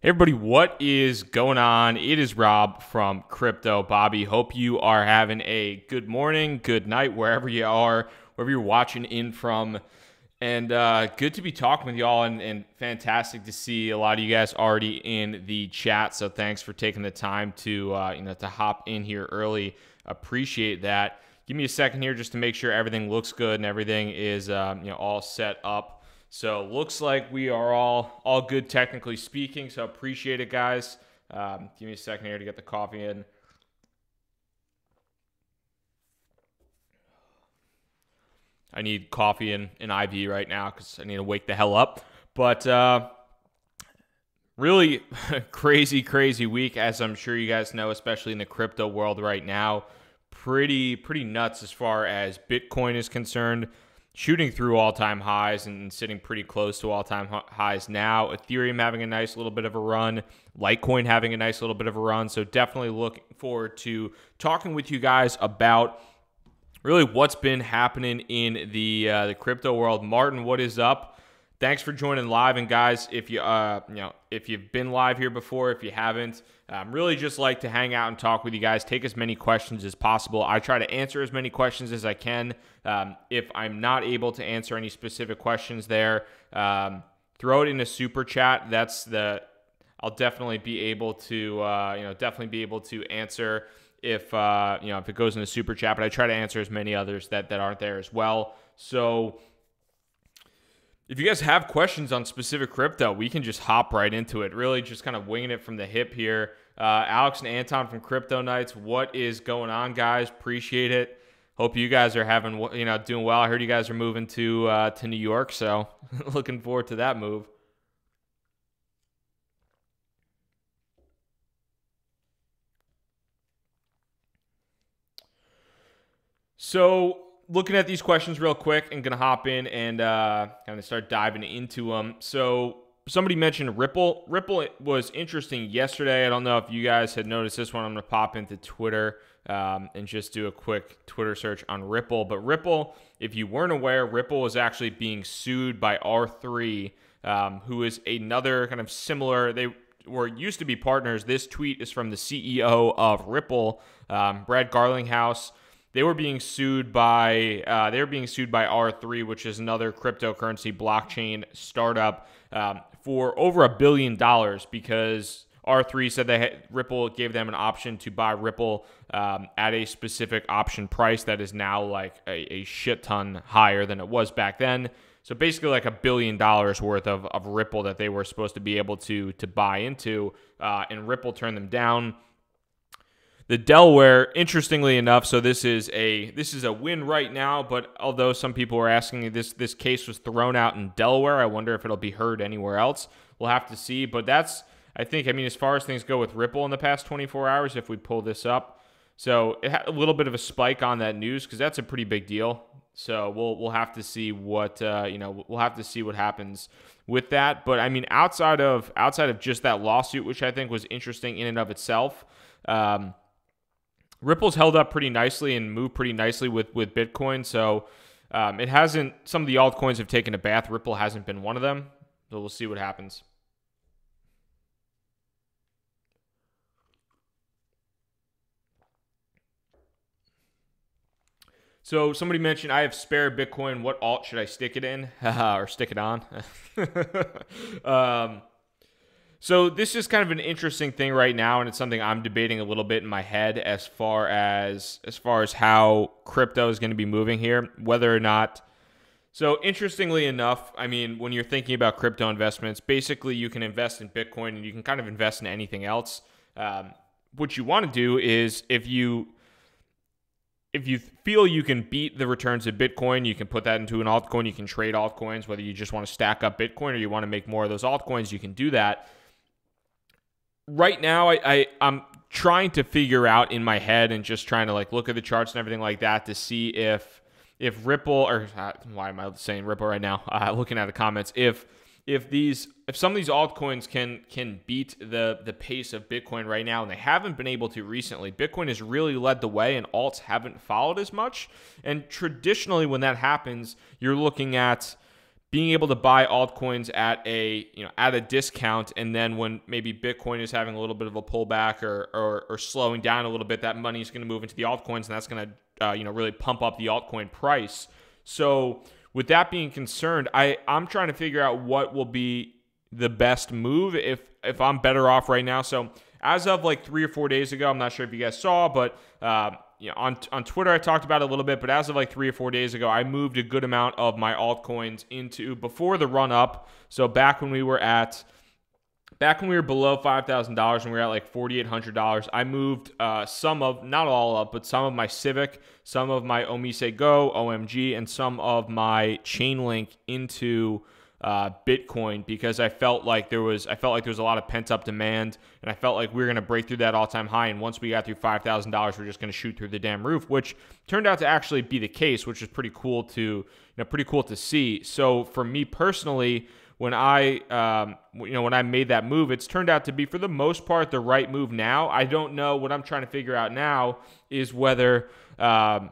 Hey everybody, what is going on? It is Rob from Crypto Bobby. Hope you are having a good morning, good night, wherever you are, wherever you're watching in from. And good to be talking with y'all, and fantastic to see a lot of you guys already in the chat. So thanks for taking the time to to hop in here early. Appreciate that. Give me a second here just to make sure everything looks good and everything is all set up. So looks like we are all good technically speaking. So appreciate it, guys. Give me a second here to get the coffee in. I need coffee and an IV right now because I need to wake the hell up. But really crazy week, as I'm sure you guys know, especially in the crypto world right now. Pretty nuts as far as Bitcoin is concerned. Shooting through all-time highs and sitting pretty close to all-time highs now. Ethereum having a nice little bit of a run. Litecoin having a nice little bit of a run. So definitely looking forward to talking with you guys about really what's been happening in the crypto world. Martin, what is up? Thanks for joining live. And guys, if you if you've been live here before, if you haven't, really just like to hang out and talk with you guys. Take as many questions as possible. I try to answer as many questions as I can. If I'm not able to answer any specific questions there, throw it in a super chat. I'll definitely be able to answer if if it goes in a super chat. But I try to answer as many others that aren't there as well. So if you guys have questions on specific crypto, we can just hop right into it. Really just kind of winging it from the hip here. Alex and Anton from Crypto Nights, what is going on, guys? Appreciate it. Hope you guys are doing well. I heard you guys are moving to New York, so looking forward to that move. So looking at these questions real quick and going to hop in and kind of start diving into them. So somebody mentioned Ripple. Ripple was interesting yesterday. I don't know if you guys had noticed this one. I'm going to pop into Twitter and just do a quick Twitter search on Ripple. But Ripple, if you weren't aware, Ripple is actually being sued by R3, who is another kind of similar. They used to be partners. This tweet is from the CEO of Ripple, Brad Garlinghouse. They were being sued by R3, which is another cryptocurrency blockchain startup, for over $1 billion because R3 said Ripple gave them an option to buy Ripple at a specific option price that is now like a shit ton higher than it was back then. So basically like $1 billion worth of Ripple that they were supposed to be able to buy into, and Ripple turned them down. The Delaware, interestingly enough, so this is a win right now, but although some people were asking, this case was thrown out in Delaware. I wonder if it'll be heard anywhere else. We'll have to see, but that's, I mean, as far as things go with Ripple in the past 24 hours, if we pull this up, so it had a little bit of a spike on that news because that's a pretty big deal. So we'll have to see what we'll have to see what happens with that. But I mean, outside of just that lawsuit, which I think was interesting in and of itself. Ripple's held up pretty nicely and moved pretty nicely with Bitcoin. So it hasn't, some of the altcoins have taken a bath. Ripple hasn't been one of them. So we'll see what happens. So somebody mentioned I have spare Bitcoin. What alt should I stick it in or stick it on? So this is kind of an interesting thing right now, and it's something I'm debating a little bit in my head as far as how crypto is going to be moving here, whether or not. So interestingly enough, I mean, when you're thinking about crypto investments, basically you can invest in Bitcoin and you can kind of invest in anything else. What you want to do is if you feel you can beat the returns of Bitcoin, you can put that into an altcoin. You can trade altcoins, whether you just want to stack up Bitcoin or you want to make more of those altcoins, you can do that. Right now, I'm trying to figure out in my head and just trying to like look at the charts and everything like that to see if Ripple, or why am I saying Ripple right now? Looking at the comments, if some of these altcoins can beat the pace of Bitcoin right now, and they haven't been able to recently. Bitcoin has really led the way, and alts haven't followed as much. And traditionally, when that happens, you're looking at being able to buy altcoins at a discount, and then when maybe Bitcoin is having a little bit of a pullback or slowing down a little bit, that money is going to move into the altcoins, and that's going to really pump up the altcoin price. So with that being concerned, I'm trying to figure out what will be the best move if I'm better off right now. So as of like 3 or 4 days ago, I'm not sure if you guys saw, but on Twitter I talked about it a little bit, but as of like 3 or 4 days ago, I moved a good amount of my altcoins into, before the run up. So back when we were below $5,000 and we were at like $4,800, I moved some of, not all of, but some of my Civic, some of my Omise Go, OMG, and some of my Chainlink into Bitcoin, because I felt like there was a lot of pent up demand, and I felt like we were going to break through that all time high. And once we got through $5,000, we're just going to shoot through the damn roof, which turned out to actually be the case, which is pretty cool to see. So for me personally, when I made that move, it's turned out to be, for the most part, the right move. Now I don't know. What I'm trying to figure out now is whether or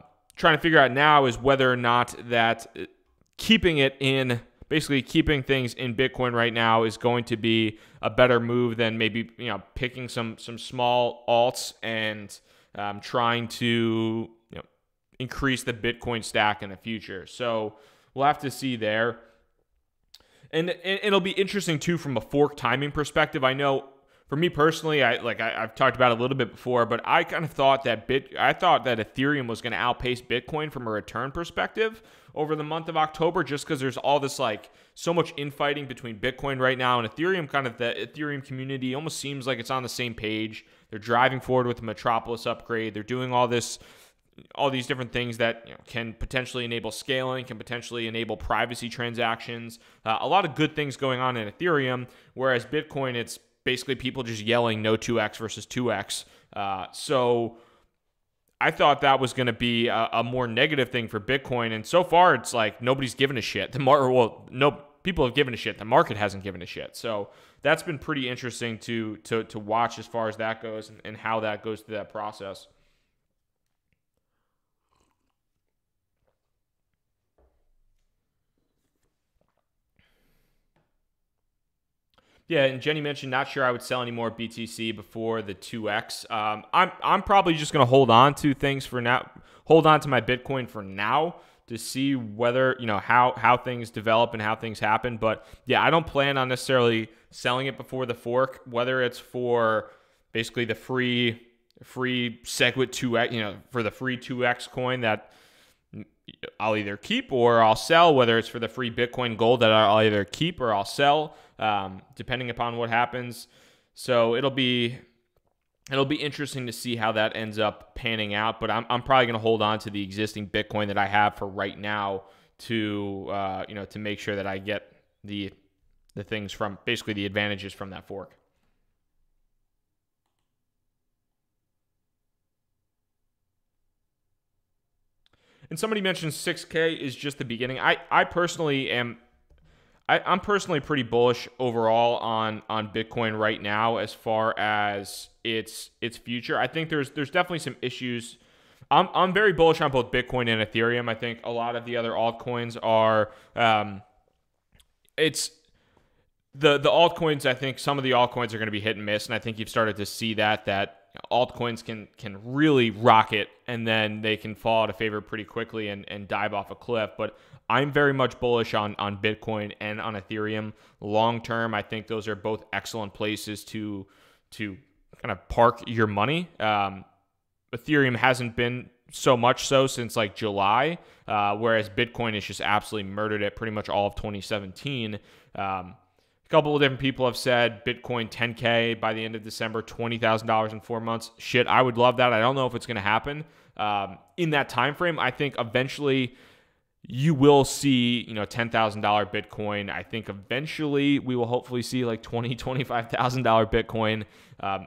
not that keeping things in Bitcoin right now is going to be a better move than maybe picking some small alts and trying to increase the Bitcoin stack in the future. So we'll have to see there. And it'll be interesting too from a fork timing perspective. I know for me personally, I've talked about it a little bit before, but I kind of thought that Ethereum was going to outpace Bitcoin from a return perspective over the month of October, just because there's all this so much infighting between Bitcoin right now and Ethereum. Kind of the Ethereum community almost seems like it's on the same page. They're driving forward with the Metropolis upgrade. They're doing all these different things that can potentially enable scaling, can potentially enable privacy transactions. A lot of good things going on in Ethereum, whereas Bitcoin, it's basically people just yelling no 2x versus 2x. So I thought that was going to be a more negative thing for Bitcoin, and so far it's like nobody's given a shit. People have given a shit. The market hasn't given a shit. So that's been pretty interesting to watch as far as that goes and how that goes through that process. Yeah, and Jenny mentioned not sure I would sell any more BTC before the 2x. I'm probably just going to hold on to things for now. Hold on to my Bitcoin for now to see whether how things develop and how things happen. But yeah, I don't plan on necessarily selling it before the fork, whether it's for basically the free SegWit 2x, for the free 2x coin that I'll either keep or I'll sell, whether it's for the free Bitcoin Gold that I'll either keep or I'll sell, depending upon what happens. So it'll be interesting to see how that ends up panning out. But I'm probably going to hold on to the existing Bitcoin that I have for right now to make sure that I get the things from, basically the advantages from that fork. And somebody mentioned 6K is just the beginning. I'm personally pretty bullish overall on Bitcoin right now as far as its future. I think there's definitely some issues. I'm very bullish on both Bitcoin and Ethereum. I think a lot of the other altcoins are the altcoins. I think some of the altcoins are going to be hit and miss, and I think you've started to see that altcoins can really rocket and then they can fall out of favor pretty quickly and dive off a cliff. But I'm very much bullish on Bitcoin and on Ethereum long term. I think those are both excellent places to kind of park your money. Ethereum hasn't been so much so since like July, whereas Bitcoin has just absolutely murdered it pretty much all of 2017. A couple of different people have said Bitcoin 10K by the end of December, $20,000 in 4 months. Shit, I would love that. I don't know if it's going to happen in that time frame. I think eventually you will see, $10,000 Bitcoin. I think eventually we will hopefully see like $25,000 Bitcoin.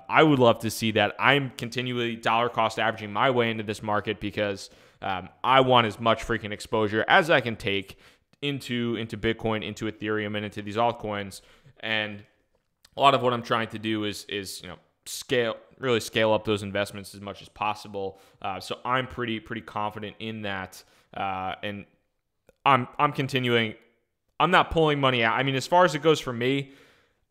I would love to see that. I'm continually dollar cost averaging my way into this market because I want as much freaking exposure as I can take into Bitcoin, into Ethereum, and into these altcoins. And a lot of what I'm trying to do is scale up those investments as much as possible. So I'm pretty confident in that. And I'm continuing. I'm not pulling money out. I mean, as far as it goes for me,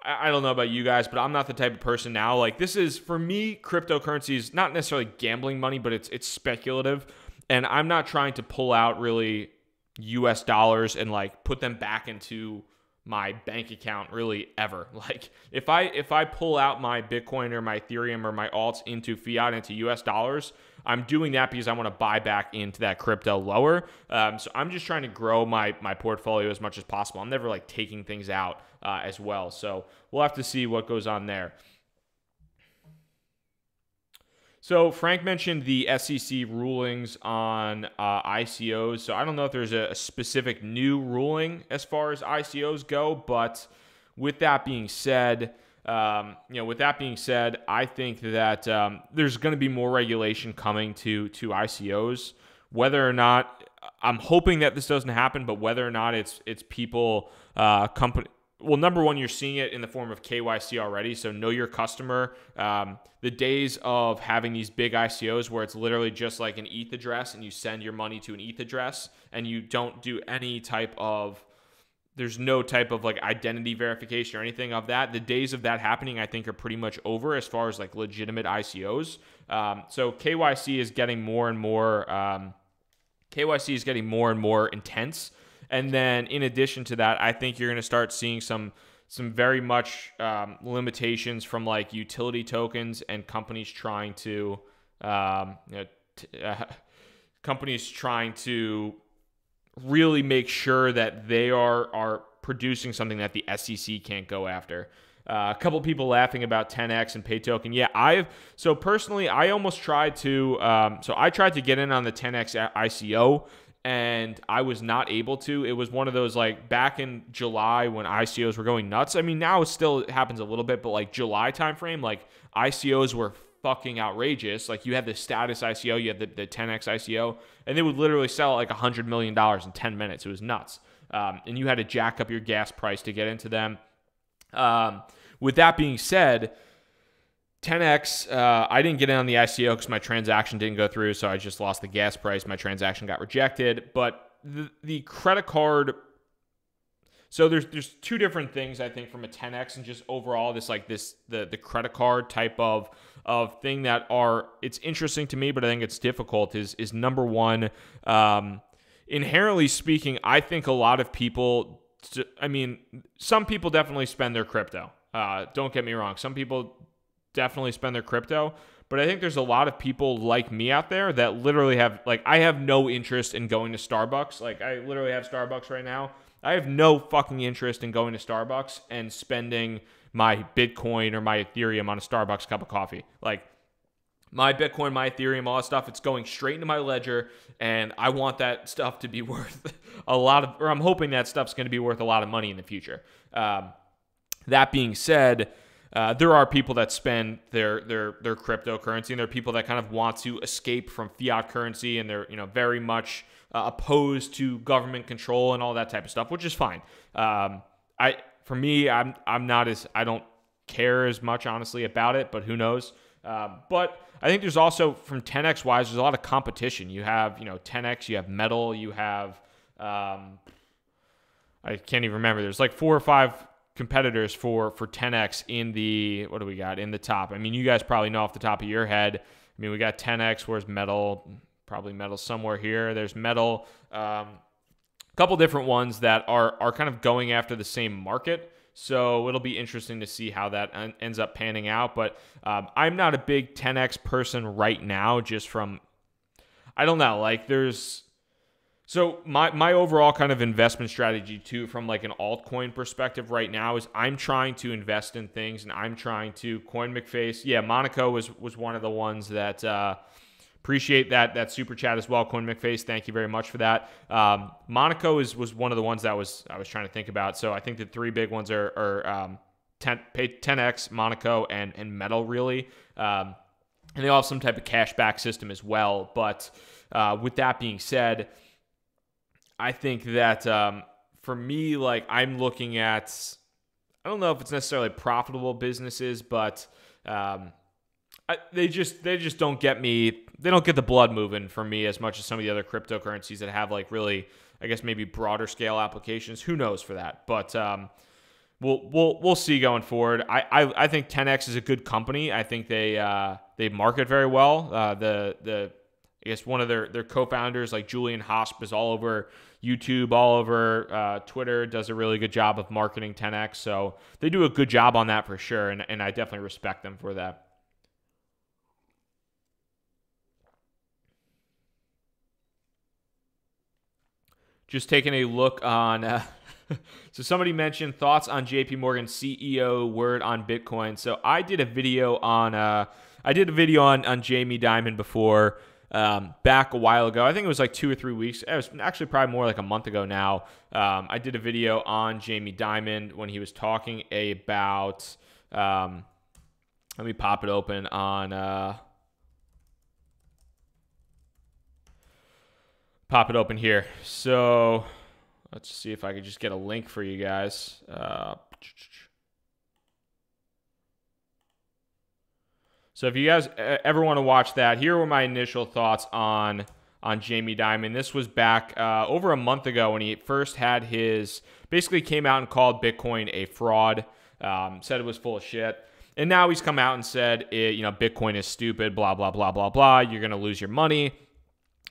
I don't know about you guys, but I'm not the type of person now. Like, this is, for me, cryptocurrency is not necessarily gambling money, but it's speculative. And I'm not trying to pull out really US dollars and like put them back into my bank account really ever. Like, if I pull out my Bitcoin or my Ethereum or my alts into fiat, into US dollars, I'm doing that because I want to buy back into that crypto lower. So I'm just trying to grow my portfolio as much as possible. I'm never like taking things out as well. So we'll have to see what goes on there. So Frank mentioned the SEC rulings on ICOs. So I don't know if there's a specific new ruling as far as ICOs go, but with that being said, I think that there's going to be more regulation coming to ICOs. Whether or not, I'm hoping that this doesn't happen, but whether or not it's people, company. Well, number one, you're seeing it in the form of KYC already. So know your customer. The days of having these big ICOs where it's literally just like an ETH address and you send your money to an ETH address and you don't do any type of, there's no type of like identity verification or anything of that. The days of that happening, I think, are pretty much over as far as like legitimate ICOs. So KYC is getting more and more, intense. And then in addition to that, I think you're going to start seeing some very much limitations from like utility tokens and companies trying to really make sure that they are producing something that the SEC can't go after. A couple of people laughing about 10x and pay token. Yeah, so personally, I almost tried to. I tried to get in on the 10x ICO. And I was not able to. It was one of those, like, back in July when ICOs were going nuts. I mean, now it happens a little bit, but like July timeframe, like ICOs were fucking outrageous. Like, you had the status ICO, you had the 10x ICO, and they would literally sell like $100 million in 10 minutes. It was nuts. And you had to jack up your gas price to get into them. With that being said, 10x, I didn't get in on the ICO because my transaction didn't go through, so I just lost the gas price. My transaction got rejected. But the credit card, so there's two different things, I think, from a 10x and just overall the credit card type of thing that it's interesting to me, but I think it's difficult is number one, inherently speaking, I think a lot of people, some people definitely spend their crypto. Don't get me wrong. Some people definitely spend their crypto, but I think there's a lot of people like me out there that literally have, like, I have no interest in going to Starbucks. Like, I literally have Starbucks right now. I have no fucking interest in going to Starbucks and spending my Bitcoin or my Ethereum on a Starbucks cup of coffee. Like, my Bitcoin, my Ethereum, all that stuff, it's going straight into my ledger, and I want that stuff to be worth I'm hoping that stuff's going to be worth a lot of money in the future. That being said, there are people that spend their cryptocurrency, and there are people that kind of want to escape from fiat currency, and they're very much opposed to government control and all that type of stuff, which is fine. For me, I don't care as much, honestly, about it, but who knows? But I think there's also, from 10x wise, there's a lot of competition. You have 10x, you have Metal, you have I can't even remember. There's like 4 or 5 competitors for 10x in the, what do we got in the top? I mean, you guys probably know off the top of your head. I mean, we got 10x. Where's Metal? Probably Metal somewhere here. There's Metal. A couple different ones that are kind of going after the same market. So it'll be interesting to see how that ends up panning out. But I'm not a big 10x person right now, just from, I don't know, like so my overall kind of investment strategy too, from like an altcoin perspective right now, is I'm trying to invest in things, and I'm trying to CoinMcFace. Yeah, Monaco was one of the ones that appreciate that super chat as well. CoinMcFace, thank you very much for that. Monaco was one of the ones that I was trying to think about. So I think the 3 big ones are 10x, Monaco, and Metal really. And they all have some type of cashback system as well. But with that being said, I think that for me, like, I'm looking at, I don't know if it's necessarily profitable businesses, but they just don't get me. They don't get the blood moving for me as much as some of the other cryptocurrencies that have like really I guess maybe broader scale applications. Who knows for that? But we'll see going forward. I think 10x is a good company. I think they market very well. I guess one of their co-founders, like Julian Hosp, is all over YouTube, all over Twitter, does a really good job of marketing 10x. So they do a good job on that for sure, and I definitely respect them for that. Just taking a look on... So somebody mentioned thoughts on JP Morgan CEO word on Bitcoin. So I did a video on Jamie Dimon before, back a while ago. I think it was like 2 or 3 weeks. It was actually probably more like a month ago now. I did a video on Jamie Dimon when he was talking about, let me pop it open on, pop it open here. So let's see if I could just get a link for you guys. So if you guys ever want to watch that, here were my initial thoughts on Jamie Dimon. This was back over a month ago when he first had basically came out and called Bitcoin a fraud, said it was full of shit. And now he's come out and said, Bitcoin is stupid, blah, blah, blah, blah, blah. You're going to lose your money.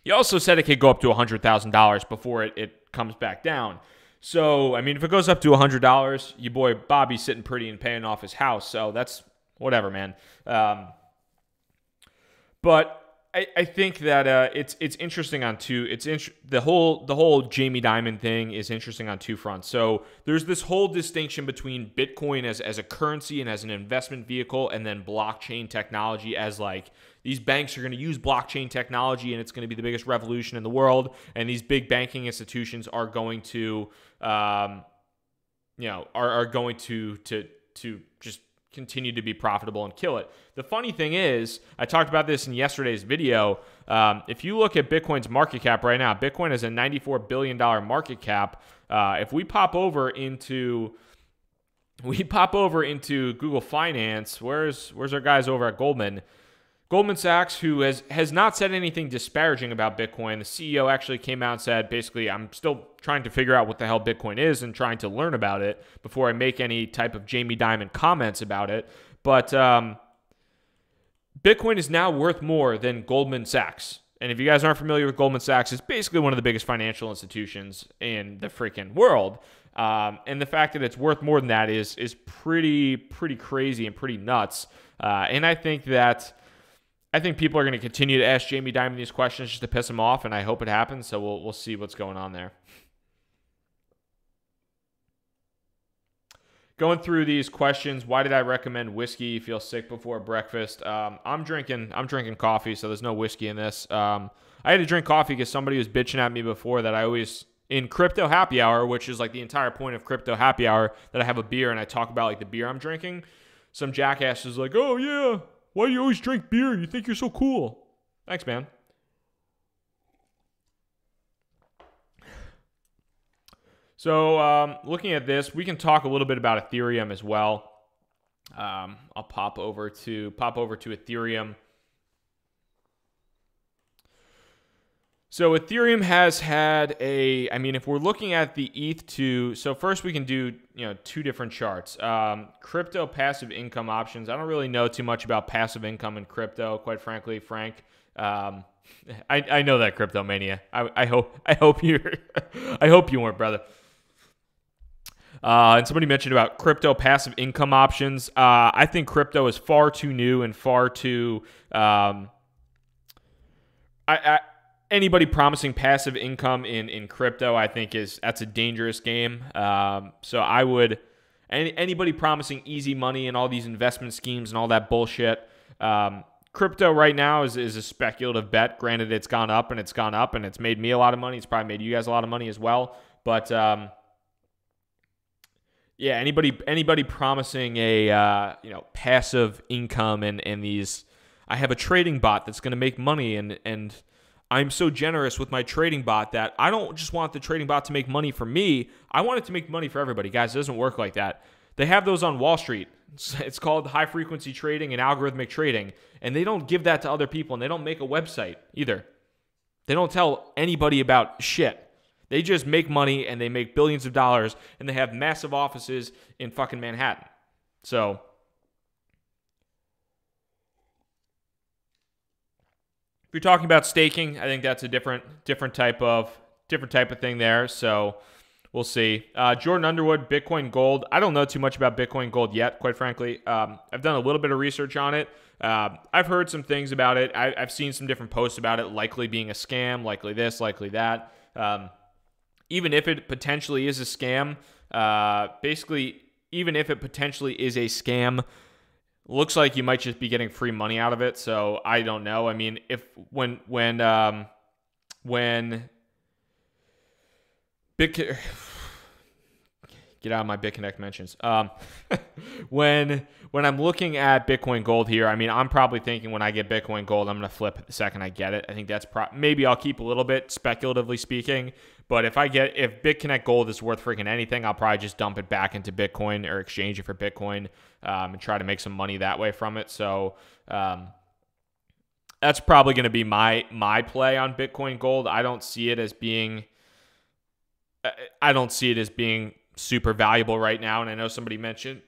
He also said it could go up to $100,000 before it comes back down. So, I mean, if it goes up to $100, your boy Bobby's sitting pretty and paying off his house. So that's whatever, man. But I think that it's interesting on two. The whole Jamie Dimon thing is interesting on two fronts. So there's this whole distinction between Bitcoin as a currency and as an investment vehicle, and then blockchain technology as like these banks are going to use blockchain technology and it's going to be the biggest revolution in the world. And these big banking institutions are going to, are going to just continue to be profitable and kill it. The funny thing is, I talked about this in yesterday's video. If you look at Bitcoin's market cap right now, Bitcoin has a $94 billion market cap. If we pop over into Google Finance, where's our guys over at Goldman? Goldman Sachs, who has not said anything disparaging about Bitcoin. The CEO actually came out and said, basically, I'm still trying to figure out what the hell Bitcoin is and trying to learn about it before I make any type of Jamie Dimon comments about it. But Bitcoin is now worth more than Goldman Sachs. And if you guys aren't familiar with Goldman Sachs, it's basically one of the biggest financial institutions in the freaking world. And the fact that it's worth more than that is pretty crazy and pretty nuts. And I think people are going to continue to ask Jamie Dimon these questions just to piss him off, and I hope it happens. So we'll see what's going on there. Going through these questions, why did I recommend whiskey? You feel sick before breakfast? I'm drinking coffee, so there's no whiskey in this. I had to drink coffee because somebody was bitching at me before that I always, in crypto happy hour, which is like the entire point of crypto happy hour, that I have a beer and I talk about like the beer I'm drinking. Some jackass is like, oh yeah, why do you always drink beer? You think you're so cool. Thanks, man. So looking at this, we can talk a little bit about Ethereum as well. I'll pop over to Ethereum. So Ethereum has had if we're looking at the ETH2, so first we can do, two different charts. Crypto passive income options. I don't really know too much about passive income in crypto, quite frankly, Frank. I know that, Crypto Mania. I hope you weren't, brother. And somebody mentioned about crypto passive income options. I think crypto is far too new and far too. Anybody promising passive income in crypto, I think that's a dangerous game. So I would anybody promising easy money and all these investment schemes and all that bullshit. Crypto right now is a speculative bet. Granted, it's gone up and it's made me a lot of money. It's probably made you guys a lot of money as well. But yeah, anybody promising a passive income and these, I have a trading bot that's going to make money and I'm so generous with my trading bot that I don't just want the trading bot to make money for me. I want it to make money for everybody. Guys, it doesn't work like that. They have those on Wall Street. It's called high-frequency trading and algorithmic trading, and they don't give that to other people, and they don't make a website either. They don't tell anybody about shit. They just make money and they make billions of dollars and they have massive offices in fucking Manhattan. So if you're talking about staking, I think that's a different type of thing there. So we'll see. Jordan Underwood, Bitcoin Gold. I don't know too much about Bitcoin Gold yet, quite frankly. I've done a little bit of research on it. I've heard some things about it. I've seen some different posts about it, likely being a scam, likely this, likely that. Even if it potentially is a scam, basically, even if it potentially is a scam, looks like you might just be getting free money out of it. So I don't know. I mean, if when get out of my BitConnect mentions. When I'm looking at Bitcoin Gold here, I mean, I'm probably thinking when I get Bitcoin Gold, I'm going to flip it the second I get it. I think that's maybe I'll keep a little bit, speculatively speaking. But if BitConnect Gold is worth freaking anything, I'll probably just dump it back into Bitcoin or exchange it for Bitcoin and try to make some money that way from it. So that's probably going to be my play on Bitcoin Gold. I don't see it as being super valuable right now. And I know somebody mentioned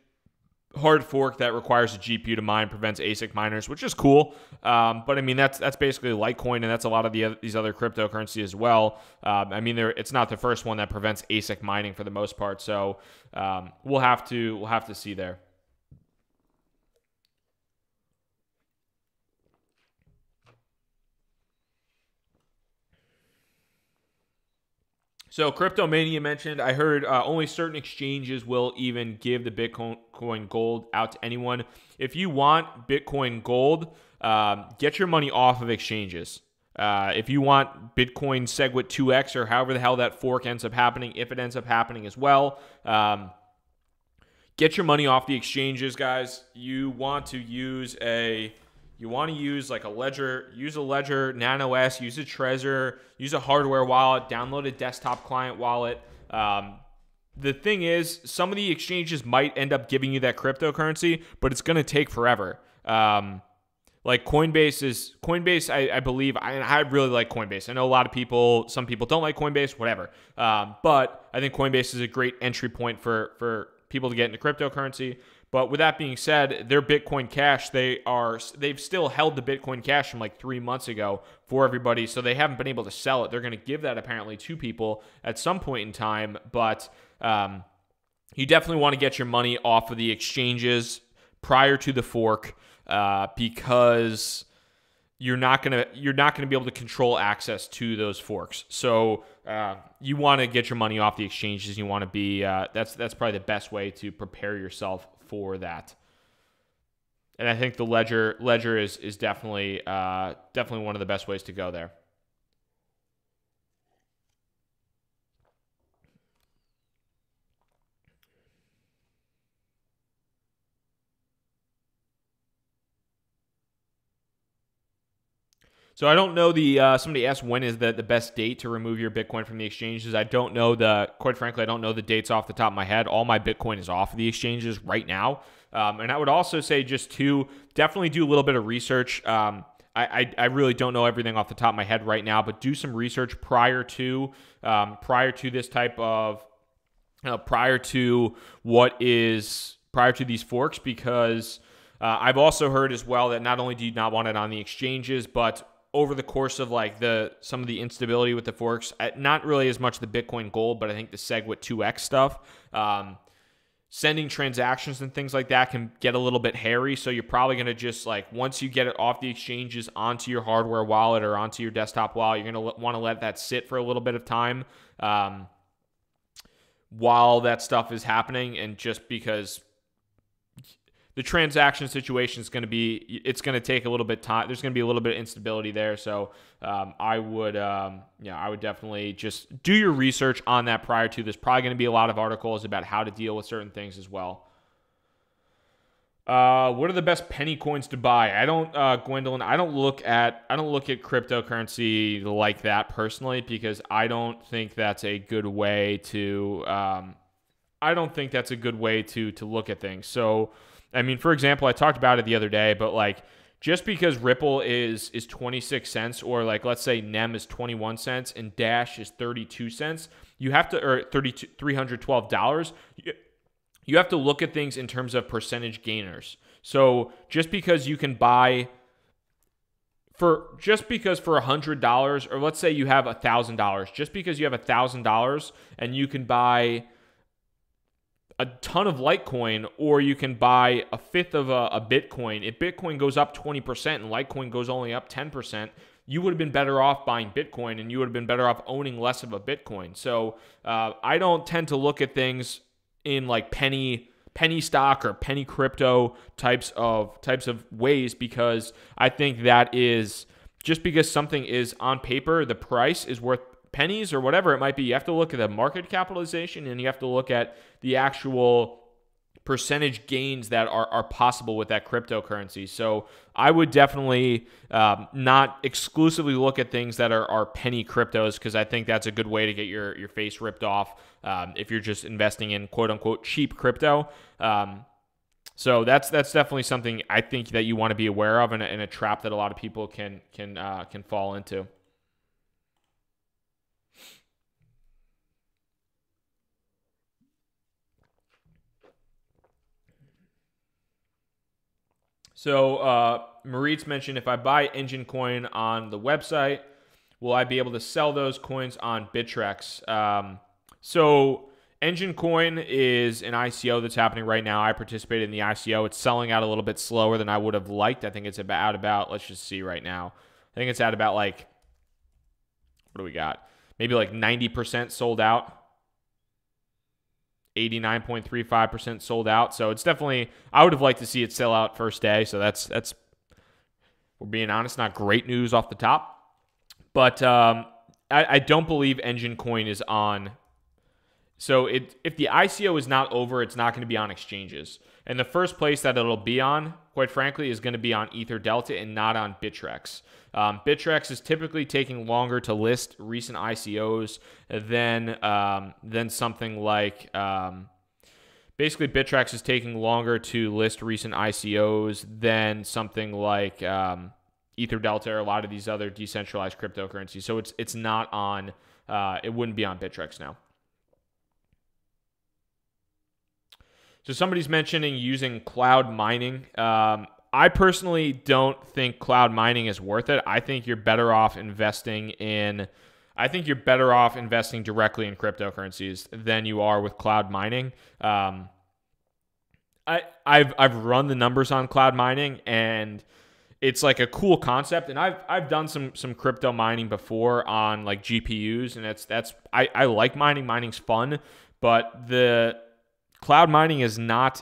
hard fork that requires a GPU to mine, prevents ASIC miners, which is cool. But I mean, that's basically Litecoin, and that's a lot of these other cryptocurrencies as well. I mean, it's not the first one that prevents ASIC mining for the most part. So we'll have to see there. So Cryptomania mentioned, I heard only certain exchanges will even give the Bitcoin Gold out to anyone. If you want Bitcoin Gold, get your money off of exchanges. If you want Bitcoin SegWit 2x or however the hell that fork ends up happening, if it ends up happening as well, get your money off the exchanges, guys. You want to use like a Ledger, use a Ledger Nano S, use a Trezor, use a hardware wallet, download a desktop client wallet. The thing is, some of the exchanges might end up giving you that cryptocurrency, but it's going to take forever. Like Coinbase, I believe, I really like Coinbase. I know a lot of people, some people don't like Coinbase, whatever. But I think Coinbase is a great entry point for people to get into cryptocurrency. But with that being said, their Bitcoin Cash, they've still held the Bitcoin Cash from like 3 months ago for everybody, so they haven't been able to sell it. They're going to give that apparently to people at some point in time, but you definitely want to get your money off of the exchanges prior to the fork because you're not gonna be able to control access to those forks. So you want to get your money off the exchanges. You want to be that's probably the best way to prepare yourself for that. And I think the Ledger is definitely one of the best ways to go there. So I don't know somebody asked when is the best date to remove your Bitcoin from the exchanges. I don't know quite frankly, I don't know the dates off the top of my head. All my Bitcoin is off of the exchanges right now. And I would also say just to definitely do a little bit of research. I really don't know everything off the top of my head right now, but do some research prior to this type of, prior to these forks, because I've also heard as well that not only do you not want it on the exchanges, but over the course of like some of the instability with the forks, not really as much the Bitcoin Gold, but I think the SegWit 2x stuff, sending transactions and things like that can get a little bit hairy. So you're probably going to just like, once you get it off the exchanges onto your hardware wallet or onto your desktop wallet, you're going to want to let that sit for a little bit of time while that stuff is happening. And just because the transaction situation is going to take a little bit time. There's going to be a little bit of instability there. So I would definitely just do your research on that prior to. There's probably going to be a lot of articles about how to deal with certain things as well. What are the best penny coins to buy? I don't, Gwendolyn, I don't look at cryptocurrency like that personally, because I don't think that's a good way to, look at things. So, I mean, for example, I talked about it the other day, but like just because Ripple is 26 cents, or like let's say NEM is 21 cents and Dash is 32 cents, you have to, or $312, you have to look at things in terms of percentage gainers. So just because you can buy for $100, or let's say you have $1,000, just because you have $1,000 and you can buy a ton of Litecoin, or you can buy a fifth of a Bitcoin. If Bitcoin goes up 20% and Litecoin goes only up 10%, you would have been better off buying Bitcoin, and you would have been better off owning less of a Bitcoin. So I don't tend to look at things in like penny stock or penny crypto types of ways, because I think that is, just because something is on paper, the price is worth pennies or whatever it might be, you have to look at the market capitalization, and you have to look at the actual percentage gains that are possible with that cryptocurrency. So I would definitely not exclusively look at things that are penny cryptos, because I think that's a good way to get your face ripped off if you're just investing in quote unquote cheap crypto. So that's definitely something I think that you want to be aware of, and a trap that a lot of people can fall into. So Maritz mentioned, if I buy Engine Coin on the website, will I be able to sell those coins on Bittrex? So Engine Coin is an ICO that's happening right now. I participated in the ICO. It's selling out a little bit slower than I would have liked. I think it's about let's just see right now. I think it's at about like, what do we got? Maybe like 90% sold out. 89.35% sold out. So it's definitely, I would have liked to see it sell out first day. So that's we're being honest, not great news off the top. But I don't believe Engine Coin is on. So if the ICO is not over, it's not going to be on exchanges. And the first place that it'll be on, quite frankly, is going to be on Ether Delta and not on Bittrex. Bittrex is typically taking longer to list recent ICOs than something like basically Bittrex is taking longer to list recent ICOs than something like Ether Delta or a lot of these other decentralized cryptocurrencies. So it's not on. It wouldn't be on Bittrex now. So somebody's mentioning using cloud mining. I personally don't think cloud mining is worth it. I think you're better off investing directly in cryptocurrencies than you are with cloud mining. I've run the numbers on cloud mining, and it's like a cool concept. And I've done some crypto mining before on like GPUs, and I like mining. Mining's fun, but the cloud mining is not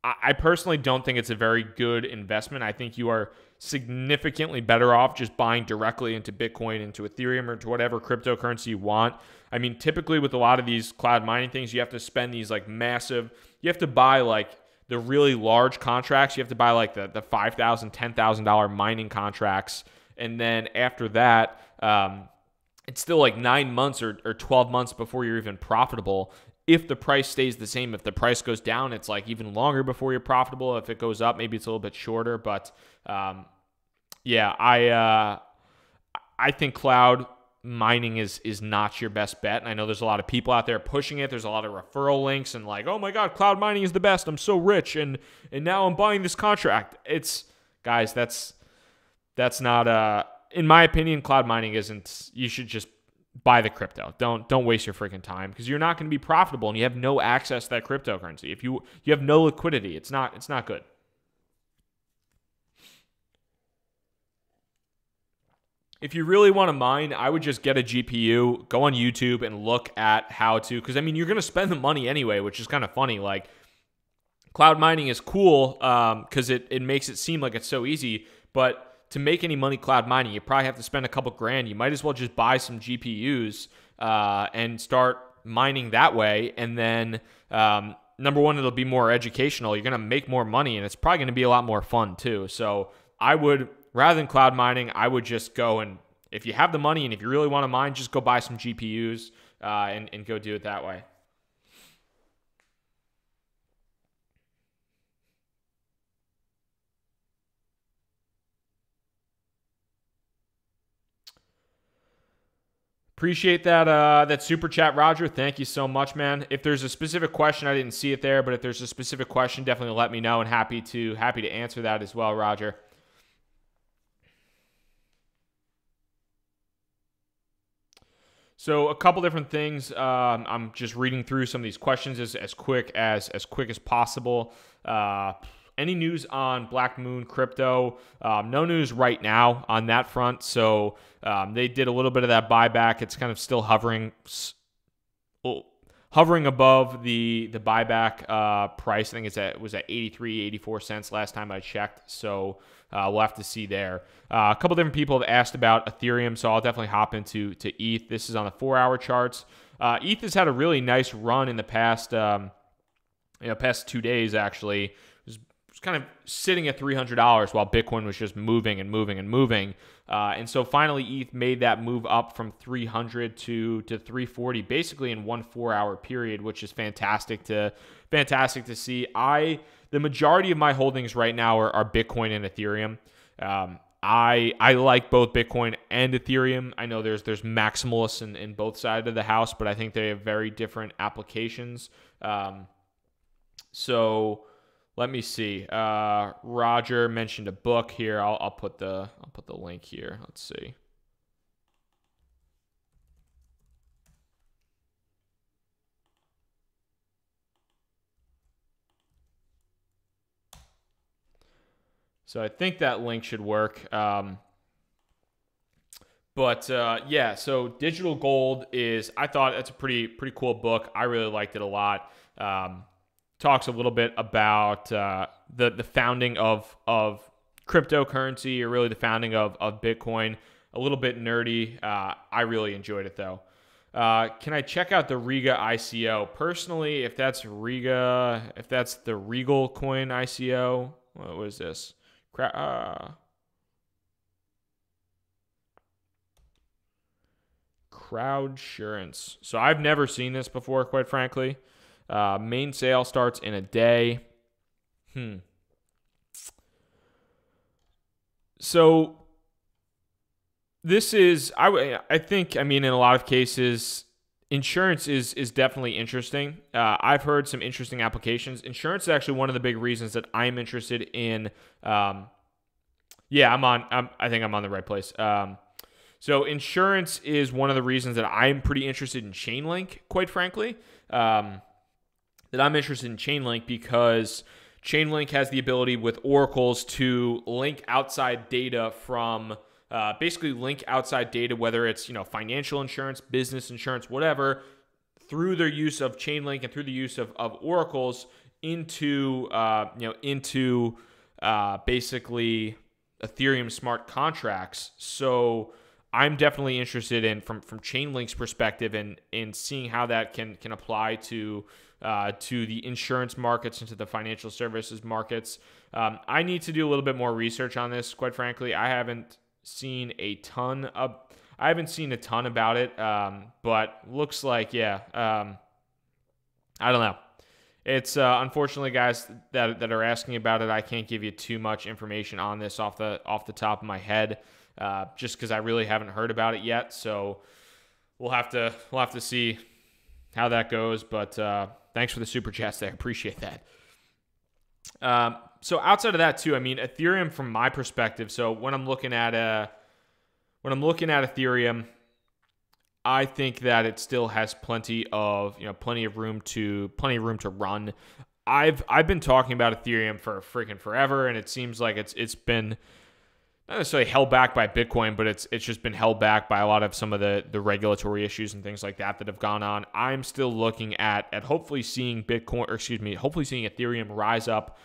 I personally don't think it's a very good investment. I think you are significantly better off just buying directly into Bitcoin, into Ethereum, or to whatever cryptocurrency you want. I mean, typically with a lot of these cloud mining things, you have to spend these like massive, you have to buy like the really large contracts. You have to buy like the $5,000, $10,000 mining contracts. And then after that, it's still like 9 months or 12 months before you're even profitable. If the price stays the same, if the price goes down, it's like even longer before you're profitable. If it goes up, maybe it's a little bit shorter. But yeah, I think cloud mining is not your best bet. And I know there's a lot of people out there pushing it. There's a lot of referral links and like, oh my God, cloud mining is the best. I'm so rich, and now I'm buying this contract. It's, guys, that's not in my opinion, cloud mining isn't. You should just buy the crypto. Don't waste your freaking time, because you're not going to be profitable and you have no access to that cryptocurrency. If you have no liquidity, it's not good. If you really want to mine, I would just get a GPU, go on YouTube and look at how to, because I mean, you're going to spend the money anyway, which is kind of funny. Like, cloud mining is cool because it makes it seem like it's so easy, but to make any money cloud mining, you probably have to spend a couple grand. You might as well just buy some GPUs and start mining that way. And then, number one, it'll be more educational. You're going to make more money, and it's probably going to be a lot more fun too. So I would, rather than cloud mining, I would just go, and if you have the money and if you really want to mine, just go buy some GPUs and go do it that way. Appreciate that that super chat, Roger. Thank you so much, man. If there's a specific question, I didn't see it there, but if there's a specific question, definitely let me know, and happy to answer that as well, Roger. So a couple different things. I'm just reading through some of these questions as quick as possible. Any news on Black Moon crypto? No news right now on that front. So they did a little bit of that buyback. It's kind of still hovering above the buyback price. I think it was at 84 cents last time I checked. So we'll have to see there. A couple different people have asked about Ethereum, so I'll definitely hop into ETH. This is on the 4-hour charts. ETH has had a really nice run in the past past 2 days actually. It was kind of sitting at $300 while Bitcoin was just moving and moving and moving. And so finally ETH made that move up from 300 to 340 basically in 1 4-hour period, which is fantastic to see. The majority of my holdings right now are Bitcoin and Ethereum. I like both Bitcoin and Ethereum. I know there's maximalists in both sides of the house, but I think they have very different applications. So let me see. Roger mentioned a book here. I'll put the link here. Let's see. So I think that link should work. Yeah, so Digital Gold I thought it's a pretty cool book. I really liked it a lot. Talks a little bit about the founding of cryptocurrency, or really the founding of Bitcoin. A little bit nerdy. I really enjoyed it though. Can I check out the Riga ICO? Personally, if that's the Regal Coin ICO, what was this? Crowdsurance. So I've never seen this before, quite frankly. Main sale starts in a day. So this is, I think, in a lot of cases, insurance is definitely interesting. I've heard some interesting applications. Insurance is actually one of the big reasons that I'm interested in. I think I'm on the right place. So insurance is one of the reasons that I'm pretty interested in Chainlink, quite frankly. That I'm interested in Chainlink because Chainlink has the ability with oracles to link outside data from whether it's financial insurance, business insurance, whatever, through their use of Chainlink and through the use of oracles into basically Ethereum smart contracts. So I'm definitely interested in from Chainlink's perspective in seeing how that can apply to the insurance markets and to the financial services markets. I need to do a little bit more research on this. Quite frankly, I haven't seen a ton about it, but looks like I don't know. It's unfortunately, guys that are asking about it, I can't give you too much information on this off the top of my head, just because I really haven't heard about it yet. So we'll have to see how that goes. But thanks for the super chats there, appreciate that. So outside of that too, Ethereum from my perspective. So when I'm looking at Ethereum, I think that it still has plenty of room to run. I've been talking about Ethereum for freaking forever, and it seems like it's been not necessarily held back by Bitcoin, but it's just been held back by a lot of some of the regulatory issues and things like that have gone on. I'm still looking at hopefully seeing Ethereum rise up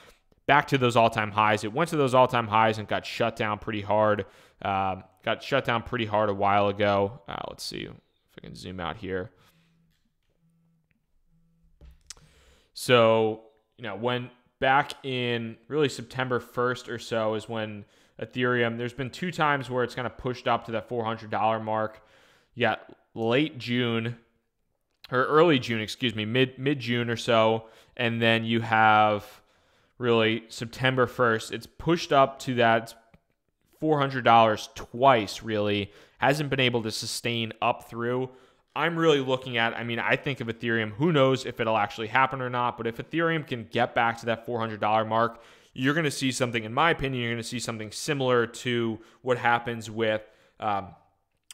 back to those all-time highs. It went to those all-time highs and got shut down pretty hard. A while ago. Let's see if I can zoom out here. So, when back in really September 1st or so is when Ethereum, there's been 2 times where it's kind of pushed up to that $400 mark. You got early June, mid-June or so, and then you have really September 1st. It's pushed up to that $400 twice, really. Hasn't been able to sustain up through. I'm really looking at, I mean, I think of Ethereum, who knows if it'll actually happen or not, but if Ethereum can get back to that $400 mark, you're going to see something, in my opinion, you're going to see something similar to what happens with, you're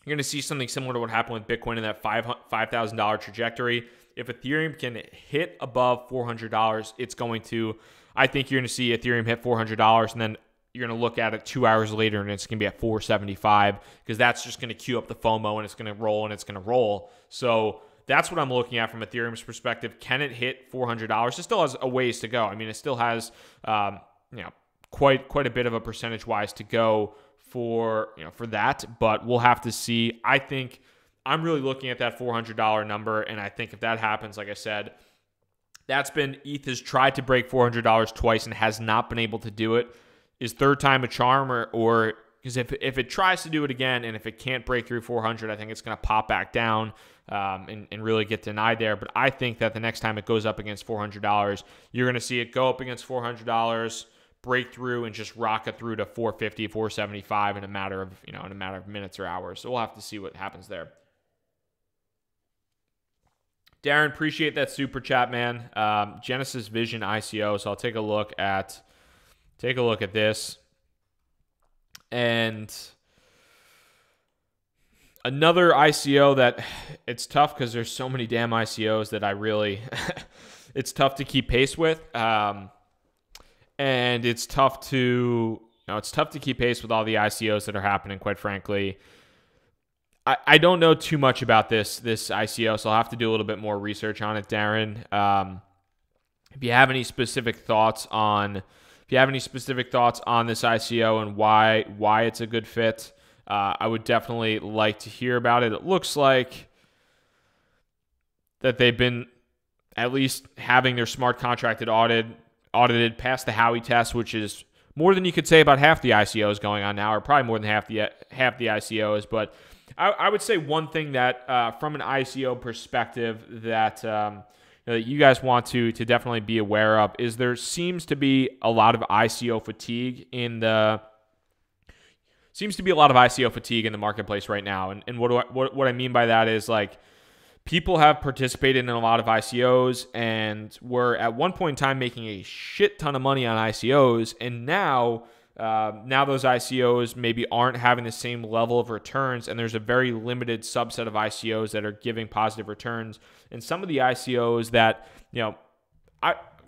going to see something similar to what happened with Bitcoin in that $5,000 trajectory. If Ethereum can hit above $400, it's going to, I think you're going to see Ethereum hit $400, and then you're going to look at it 2 hours later and it's going to be at 475, because that's just going to queue up the FOMO and it's going to roll and it's going to roll. So that's what I'm looking at from Ethereum's perspective. Can it hit $400? It still has a ways to go. I mean, it still has quite a bit of a percentage-wise to go for that, but we'll have to see. I think I'm really looking at that $400 number, and I think if that happens, like I said, that's been, ETH has tried to break $400 twice and has not been able to do it. Is third time a charm, or because if it tries to do it again and if it can't break through 400, I think it's going to pop back down and really get denied there. But I think that the next time it goes up against $400, you're going to see it go up against $400, break through, and just rocket through to 450, 475 in a matter of minutes or hours. So we'll have to see what happens there. Darren, appreciate that super chat, man. Genesis Vision ICO. So I'll take a look at this. And another ICO that it's tough because there's so many damn ICOs that I really it's tough to keep pace with. And it's tough to keep pace with all the ICOs that are happening, quite frankly. I don't know too much about this ICO, so I'll have to do a little bit more research on it, Darren. If you have any specific thoughts on this ICO and why it's a good fit, I would definitely like to hear about it. It looks like that they've been at least having their smart contract audited past the Howey test, which is more than you could say about half the ICOs going on now, or probably more than half the ICOs. But I would say one thing that from an ICO perspective that you guys want to definitely be aware of is there seems to be a lot of ICO fatigue in the marketplace right now. And what I mean by that is, like, people have participated in a lot of ICOs and were at one point in time making a shit ton of money on ICOs, and now those ICOs maybe aren't having the same level of returns, and there's a very limited subset of ICOs that are giving positive returns. And some of the ICOs that,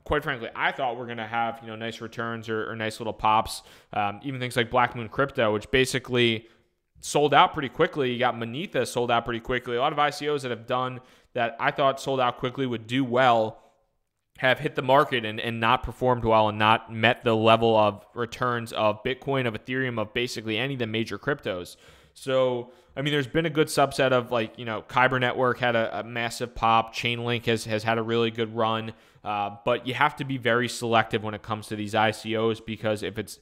quite frankly, I thought were going to have, nice returns or nice little pops, even things like Black Moon Crypto, which basically sold out pretty quickly. You got Manetha sold out pretty quickly. A lot of ICOs that have done that I thought sold out quickly would do well have hit the market and not performed well and not met the level of returns of Bitcoin, of Ethereum, of basically any of the major cryptos. So, I mean, there's been a good subset of, like, Kyber Network had a massive pop. Chainlink has had a really good run. But you have to be very selective when it comes to these ICOs, because if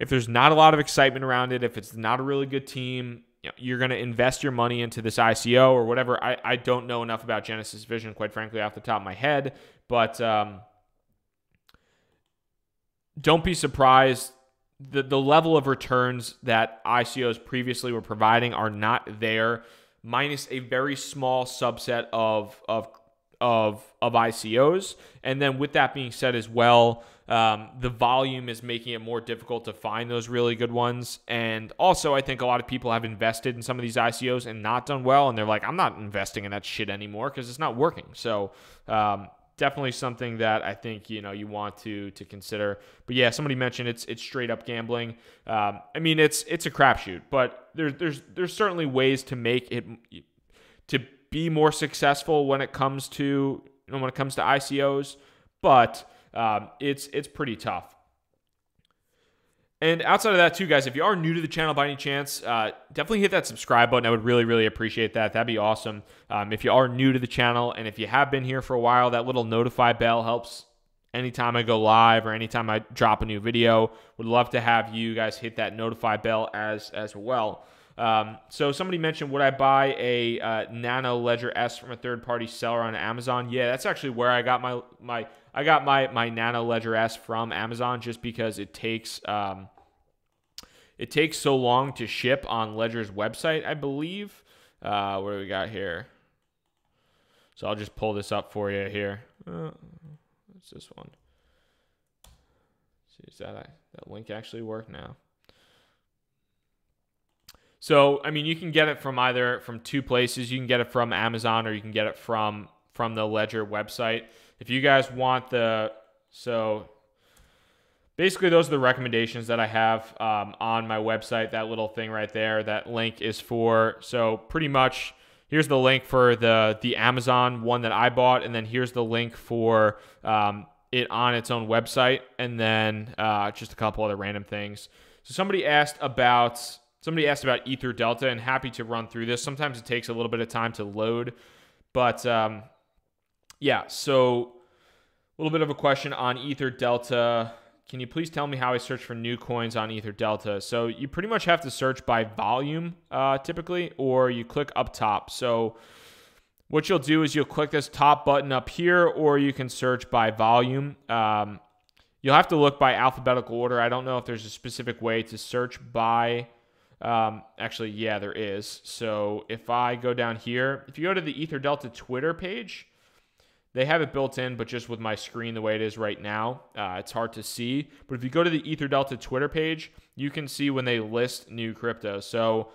there's not a lot of excitement around it, if it's not a really good team, you're going to invest your money into this ICO or whatever. I don't know enough about Genesis Vision, quite frankly, off the top of my head, but don't be surprised. The level of returns that ICOs previously were providing are not there, minus a very small subset of ICOs. And then with that being said as well, the volume is making it more difficult to find those really good ones. And also, I think a lot of people have invested in some of these ICOs and not done well, and they're like, I'm not investing in that shit anymore because it's not working. So definitely something that I think you want to consider. But yeah, somebody mentioned it's straight up gambling. I mean, it's a crapshoot, but there's certainly ways to make it to be more successful when it comes to ICOs, but it's pretty tough. And outside of that too, guys, if you are new to the channel by any chance, definitely hit that subscribe button. I would really, really appreciate that. That'd be awesome. If you are new to the channel, and if you have been here for a while, that little notify bell helps anytime I go live or anytime I drop a new video. Would love to have you guys hit that notify bell as well. So somebody mentioned, would I buy a Nano Ledger S from a third-party seller on Amazon? Yeah, that's actually where I got my Nano Ledger S from Amazon, just because it takes so long to ship on Ledger's website, I believe. What do we got here? So I'll just pull this up for you here. What's this one? See, does that link actually work now? So, I mean, you can get it from two places. You can get it from Amazon, or you can get it from the Ledger website. If you guys want so basically those are the recommendations that I have on my website. That little thing right there, that link is for, so pretty much here's the link for the Amazon one that I bought, and then here's the link for it on its own website, and then just a couple other random things. So somebody asked about Ether Delta, and happy to run through this. Sometimes it takes a little bit of time to load, but yeah, so a little bit of a question on Ether Delta. Can you please tell me how I search for new coins on Ether Delta? So you pretty much have to search by volume typically, or you click up top. So what you'll do is you'll click this top button up here, or you can search by volume. You'll have to look by alphabetical order. I don't know if there's a specific way to search by... actually, yeah, there is. So if I go down here, if you go to the Ether Delta Twitter page, they have it built in, but just with my screen the way it is right now, it's hard to see. But if you go to the Ether Delta Twitter page, you can see when they list new crypto. So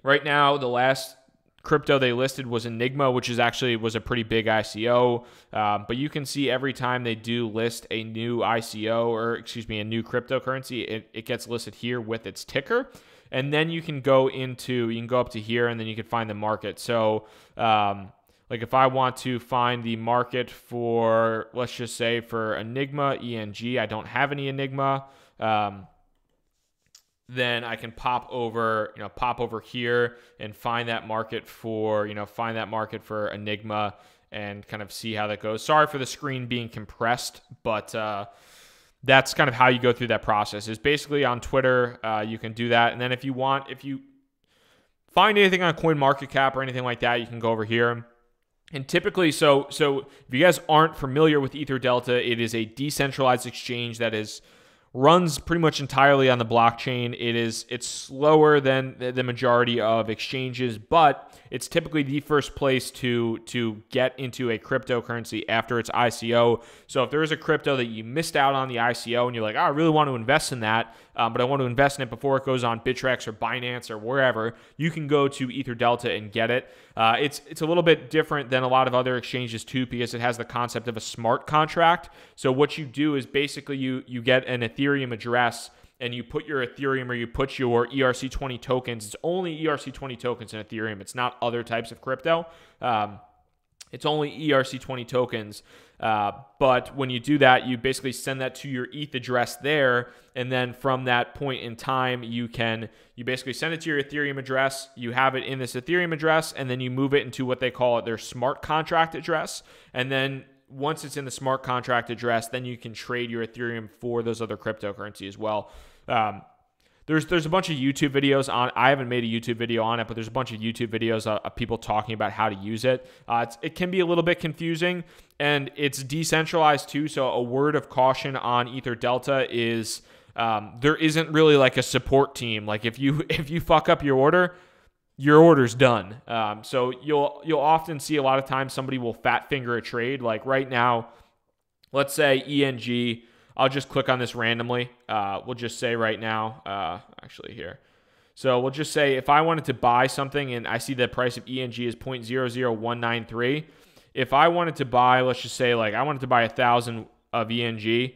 right now, the last crypto they listed was Enigma, which was a pretty big ICO. But you can see every time they do list a new ICO, or excuse me, a new cryptocurrency, it gets listed here with its ticker. And then you can go up to here, and then you can find the market. So like if I want to find the market for, let's just say for Enigma, ENG, I don't have any Enigma. Then I can pop over here and find that market for Enigma and kind of see how that goes. Sorry for the screen being compressed, but that's kind of how you go through that process. Is basically on Twitter, you can do that. And then if you find anything on CoinMarketCap or anything like that, you can go over here. And typically, so if you guys aren't familiar with Ether Delta, it is a decentralized exchange that runs pretty much entirely on the blockchain. It's slower than the majority of exchanges, but it's typically the first place to get into a cryptocurrency after its ICO. So if there is a crypto that you missed out on the ICO and you're like, I really want to invest in that, but I want to invest in it before it goes on Bittrex or Binance or wherever, you can go to Ether Delta and get it. It's a little bit different than a lot of other exchanges too, because it has the concept of a smart contract. So what you do is basically you get an Ethereum address, and you put your Ethereum, or you put your ERC20 tokens. It's only ERC20 tokens in Ethereum. It's not other types of crypto. It's only ERC20 tokens. But when you do that, you basically send that to your ETH address there. And then from that point in time, you basically send it to your Ethereum address. You have it in this Ethereum address, and then you move it into what they call their smart contract address. And then once it's in the smart contract address, then you can trade your Ethereum for those other cryptocurrencies as well. There's a bunch of YouTube videos on. I haven't made a YouTube video on it, but there's a bunch of YouTube videos of people talking about how to use it. It can be a little bit confusing, and it's decentralized too. So a word of caution on Ether Delta is there isn't really like a support team. Like if you fuck up your order's done. So you'll often see a lot of times somebody will fat finger a trade. Like right now, let's say ENG. I'll just click on this randomly. We'll just say right now, actually here. So we'll just say if I wanted to buy something and I see the price of ENG is 0.00193. If I wanted to buy, let's just say like I wanted to buy 1,000 of ENG.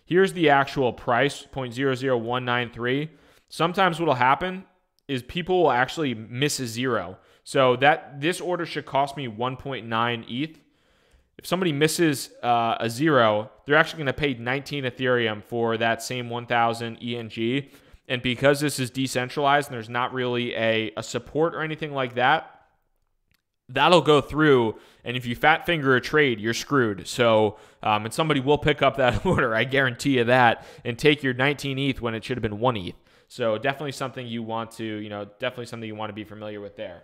Here's the actual price, 0.00193. Sometimes what'll happen is people will actually miss a zero. So this order should cost me 1.9 ETH. If somebody misses a zero, they're actually going to pay 19 Ethereum for that same 1,000 ENG. And because this is decentralized and there's not really a support or anything like that, that'll go through. And if you fat finger a trade, you're screwed. So, and somebody will pick up that order, I guarantee you that, and take your 19 ETH when it should have been 1 ETH. So definitely something you want to, definitely something you want to be familiar with there.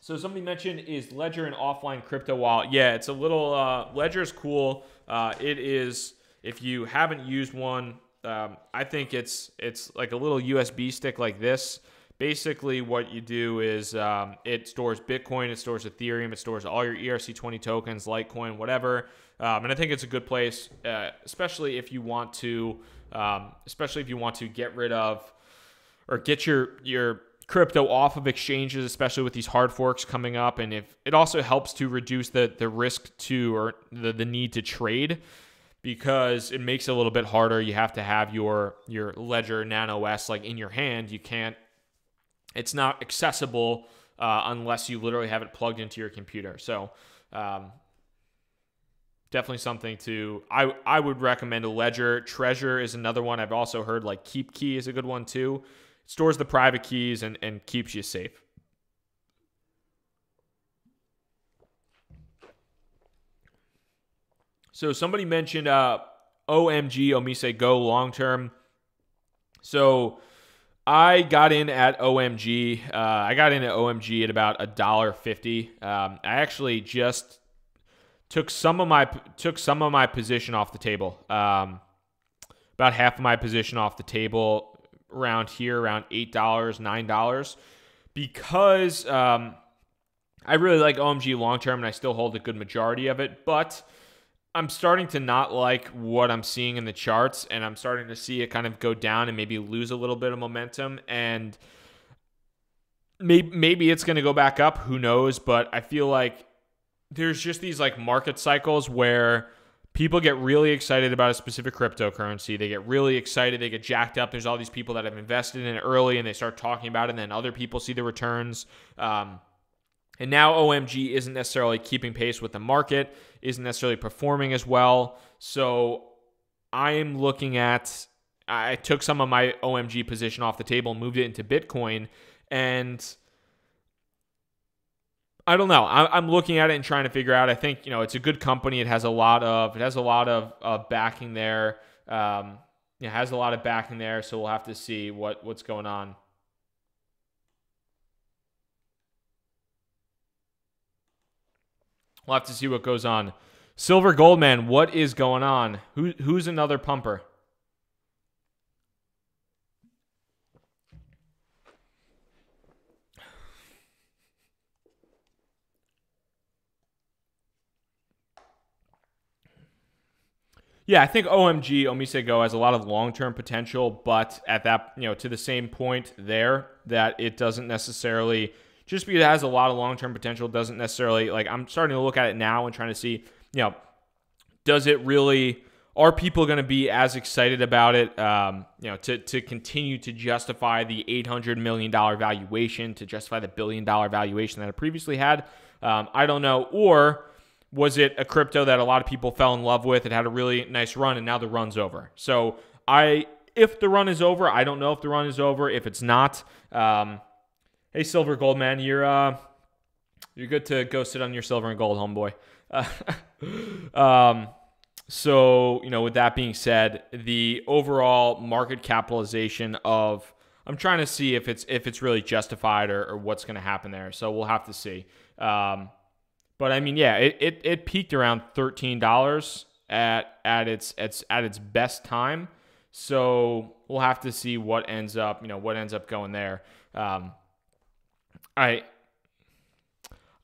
So somebody mentioned, is Ledger an offline crypto wallet? Yeah, it's a little, Ledger is cool. It is, if you haven't used one, I think it's like a little USB stick like this. Basically what you do is it stores Bitcoin, it stores Ethereum, it stores all your ERC20 tokens, Litecoin, whatever. And I think it's a good place, especially if you want to get rid of or get your crypto off of exchanges, especially with these hard forks coming up. And if it also helps to reduce the risk to, or the need to trade, because it makes it a little bit harder. You have to have your Ledger Nano S like in your hand. You can't, it's not accessible unless you literally have it plugged into your computer. So definitely something to, I would recommend a Ledger. Treasure is another one. I've also heard like Keep Key is a good one too. It stores the private keys and keeps you safe. So somebody mentioned OMG, Omise Go long term. So I got in at OMG. I got in at OMG at about $1.50. I actually just took some of my position off the table. About half of my position off the table around here, around $8, $9, because I really like OMG long term, and I still hold a good majority of it, but I'm starting to not like what I'm seeing in the charts, and I'm starting to see it kind of go down and maybe lose a little bit of momentum, and maybe it's going to go back up. Who knows? But I feel like there's just these like market cycles where people get really excited about a specific cryptocurrency. They get really excited. They get jacked up. There's all these people that have invested in it early, and they start talking about it, and then other people see the returns. And now OMG isn't necessarily keeping pace with the market, isn't necessarily performing as well. So I am looking at, I took some of my OMG position off the table, moved it into Bitcoin, and I don't know. I'm looking at it and trying to figure out. I think, it's a good company. It has a lot of backing there. It has a lot of backing there, so we'll have to see what's going on. We'll have to see what goes on. Silver Goldman, what is going on? Who's another pumper? Yeah, I think OMG, Omise Go, has a lot of long-term potential, but at that, to the same point there, that it doesn't necessarily, just because it has a lot of long-term potential, doesn't necessarily, like, I'm starting to look at it now and trying to see, does it really, are people going to be as excited about it, to continue to justify the $800 million valuation, to justify the $1 billion valuation that it previously had? I don't know. Or was it a crypto that a lot of people fell in love with? It had a really nice run, and now the run's over. So if the run is over, I don't know if the run is over. If it's not, hey, Silver Gold Man, you're good to go sit on your silver and gold, homeboy. So, with that being said, the overall market capitalization of, I'm trying to see if it's really justified or what's going to happen there. So we'll have to see. But I mean, yeah, it peaked around $13 at its best time. So we'll have to see what ends up going there. I'm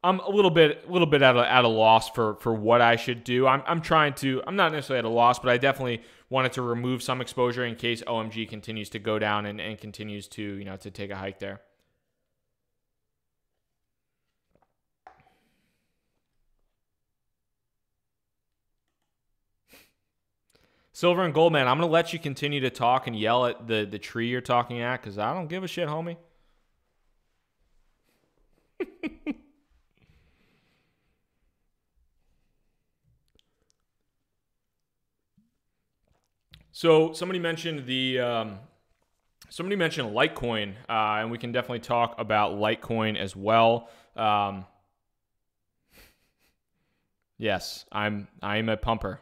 a little bit at a loss for what I should do. I'm not necessarily at a loss, but I definitely wanted to remove some exposure in case OMG continues to go down and continues to to take a hike there. Silver and Gold Man, I'm going to let you continue to talk and yell at the tree you're talking at, because I don't give a shit, homie. So somebody mentioned Litecoin, and we can definitely talk about Litecoin as well. Yes, I'm a pumper.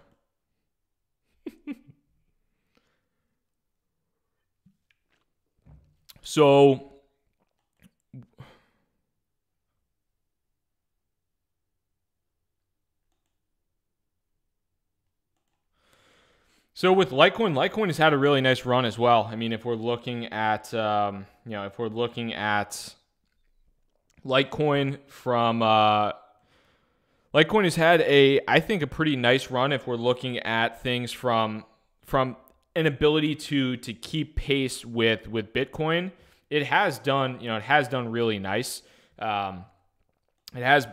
So with Litecoin has had a really nice run as well. I mean, if we're looking at, if we're looking at Litecoin from, Litecoin has had I think a pretty nice run if we're looking at things from an ability to keep pace with Bitcoin. It has done, really nice. It has,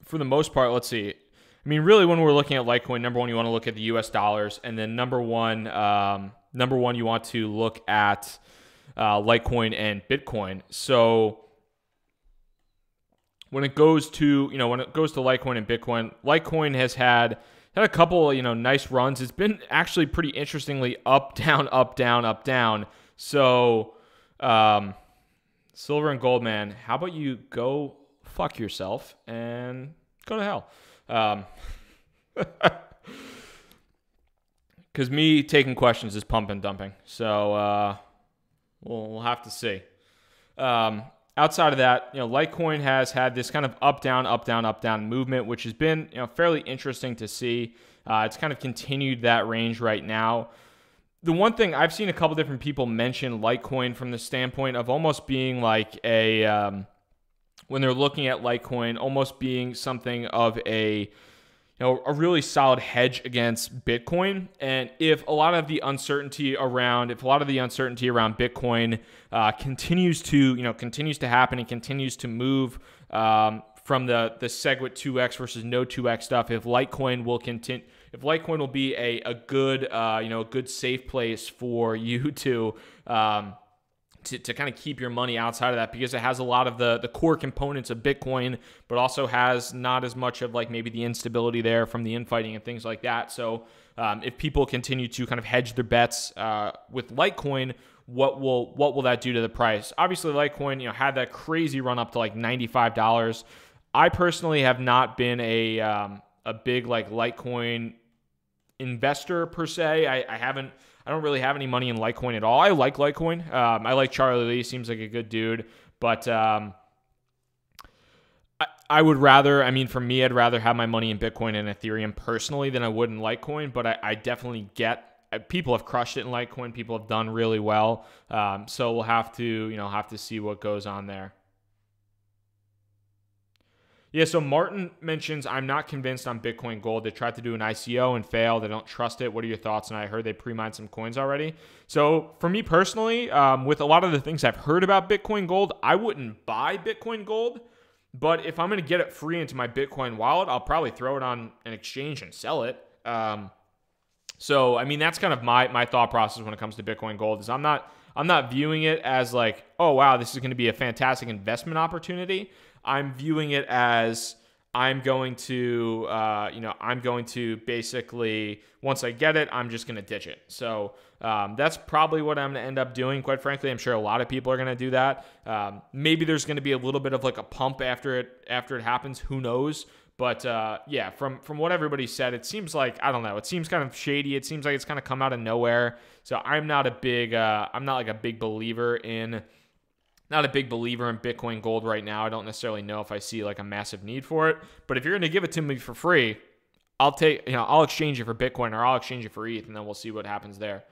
for the most part. Let's see. I mean, really, when we're looking at Litecoin, number one, you want to look at the U.S. dollars, and then number one, you want to look at Litecoin and Bitcoin. So when it goes to Litecoin and Bitcoin, Litecoin has had a couple, nice runs. It's been actually pretty interestingly up, down, up, down, up, down. So Silver and Goldman, how about you go fuck yourself and go to hell? Because me taking questions is pump and dumping. So we'll have to see. Outside of that, Litecoin has had this kind of up, down, up, down, up, down movement, which has been, fairly interesting to see. It's kind of continued that range right now. The one thing I've seen a couple different people mention Litecoin from the standpoint of almost being like when they're looking at Litecoin, almost being something of a really solid hedge against Bitcoin. And if a lot of the uncertainty around Bitcoin continues to happen and continues to move from the SegWit 2x versus no 2x stuff, if Litecoin will be a good safe place for you to kind of keep your money outside of that, because it has a lot of the core components of Bitcoin, but also has not as much of like maybe the instability there from the infighting and things like that. So if people continue to kind of hedge their bets with Litecoin, what will that do to the price? Obviously, Litecoin had that crazy run up to like $95. I personally have not been a big like Litecoin investor per se. I don't really have any money in Litecoin at all. I like Litecoin. I like Charlie Lee. Seems like a good dude. But I would rather, for me, I'd rather have my money in Bitcoin and Ethereum personally than I would in Litecoin. But I definitely people have crushed it in Litecoin. People have done really well. So we'll have to see what goes on there. Yeah, so Martin mentions, I'm not convinced on Bitcoin Gold. They tried to do an ICO and failed. I don't trust it. What are your thoughts? And I heard they pre-mined some coins already. So for me personally, with a lot of the things I've heard about Bitcoin Gold, I wouldn't buy Bitcoin Gold. But if I'm going to get it free into my Bitcoin wallet, I'll probably throw it on an exchange and sell it. So, that's kind of my thought process when it comes to Bitcoin Gold, is I'm not viewing it as like, oh, wow, this is going to be a fantastic investment opportunity. I'm viewing it as I'm going to basically, once I get it, I'm just going to ditch it. So that's probably what I'm going to end up doing. Quite frankly, I'm sure a lot of people are going to do that. Maybe there's going to be a little bit of like a pump after it happens. Who knows? But yeah, from what everybody said, it seems like, I don't know, it seems kind of shady. It seems like it's kind of come out of nowhere. So I'm not like a big believer in Bitcoin Gold right now. I don't necessarily know if I see like a massive need for it. But if you're going to give it to me for free, I'll exchange it for Bitcoin, or I'll exchange it for ETH, and then we'll see what happens there.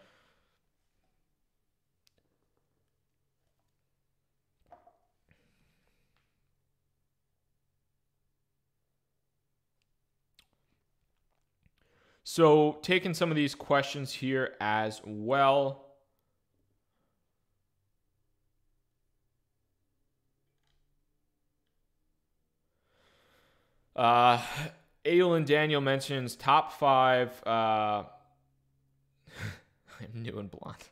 So taking some of these questions here as well. Aylin Daniel mentions top 5. I'm new and blonde.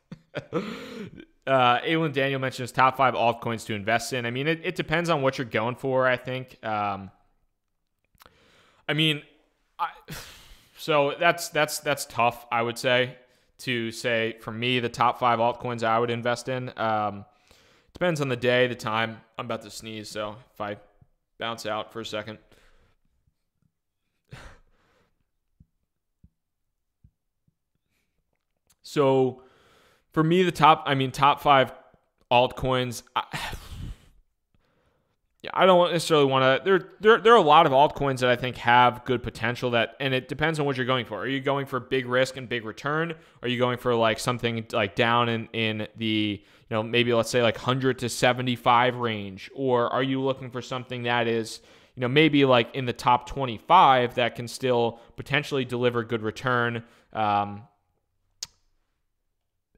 Aylin Daniel mentions top 5 altcoins to invest in. It depends on what you're going for, I think. So that's tough, I would say, to say for me the top 5 altcoins I would invest in. Depends on the day, the time. I'm about to sneeze, so if I bounce out for a second. So for me, the top 5 altcoins, I don't necessarily want to. There are a lot of altcoins that I think have good potential. And it depends on what you're going for. Are you going for big risk and big return? Are you going for like something like down in the maybe let's say like 100 to 75 range, or are you looking for something that is maybe like in the top 25 that can still potentially deliver good return,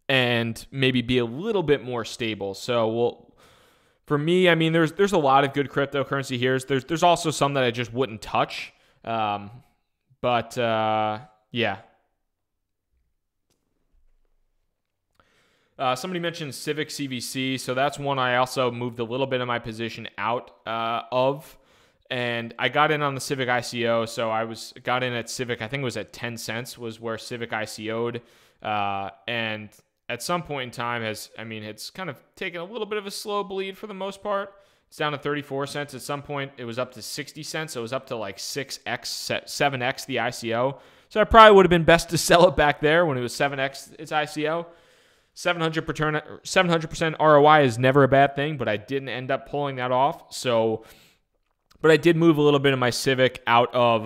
and maybe be a little bit more stable? So for me, I mean, there's a lot of good cryptocurrency here. There's also some that I just wouldn't touch. Yeah. Somebody mentioned Civic CBC, so that's one I also moved a little bit of my position out of. And I got in on the Civic ICO, so got in at Civic. I think it was at 10 cents was where Civic ICO'd, and at some point in time it's kind of taken a little bit of a slow bleed for the most part. It's down to 34 cents. At some point, it was up to 60 cents. So it was up to like 6x, 7x the ICO. So it probably would have been best to sell it back there when it was 7x its ICO. 700% ROI is never a bad thing, but I didn't end up pulling that off. But I did move a little bit of my Civic out of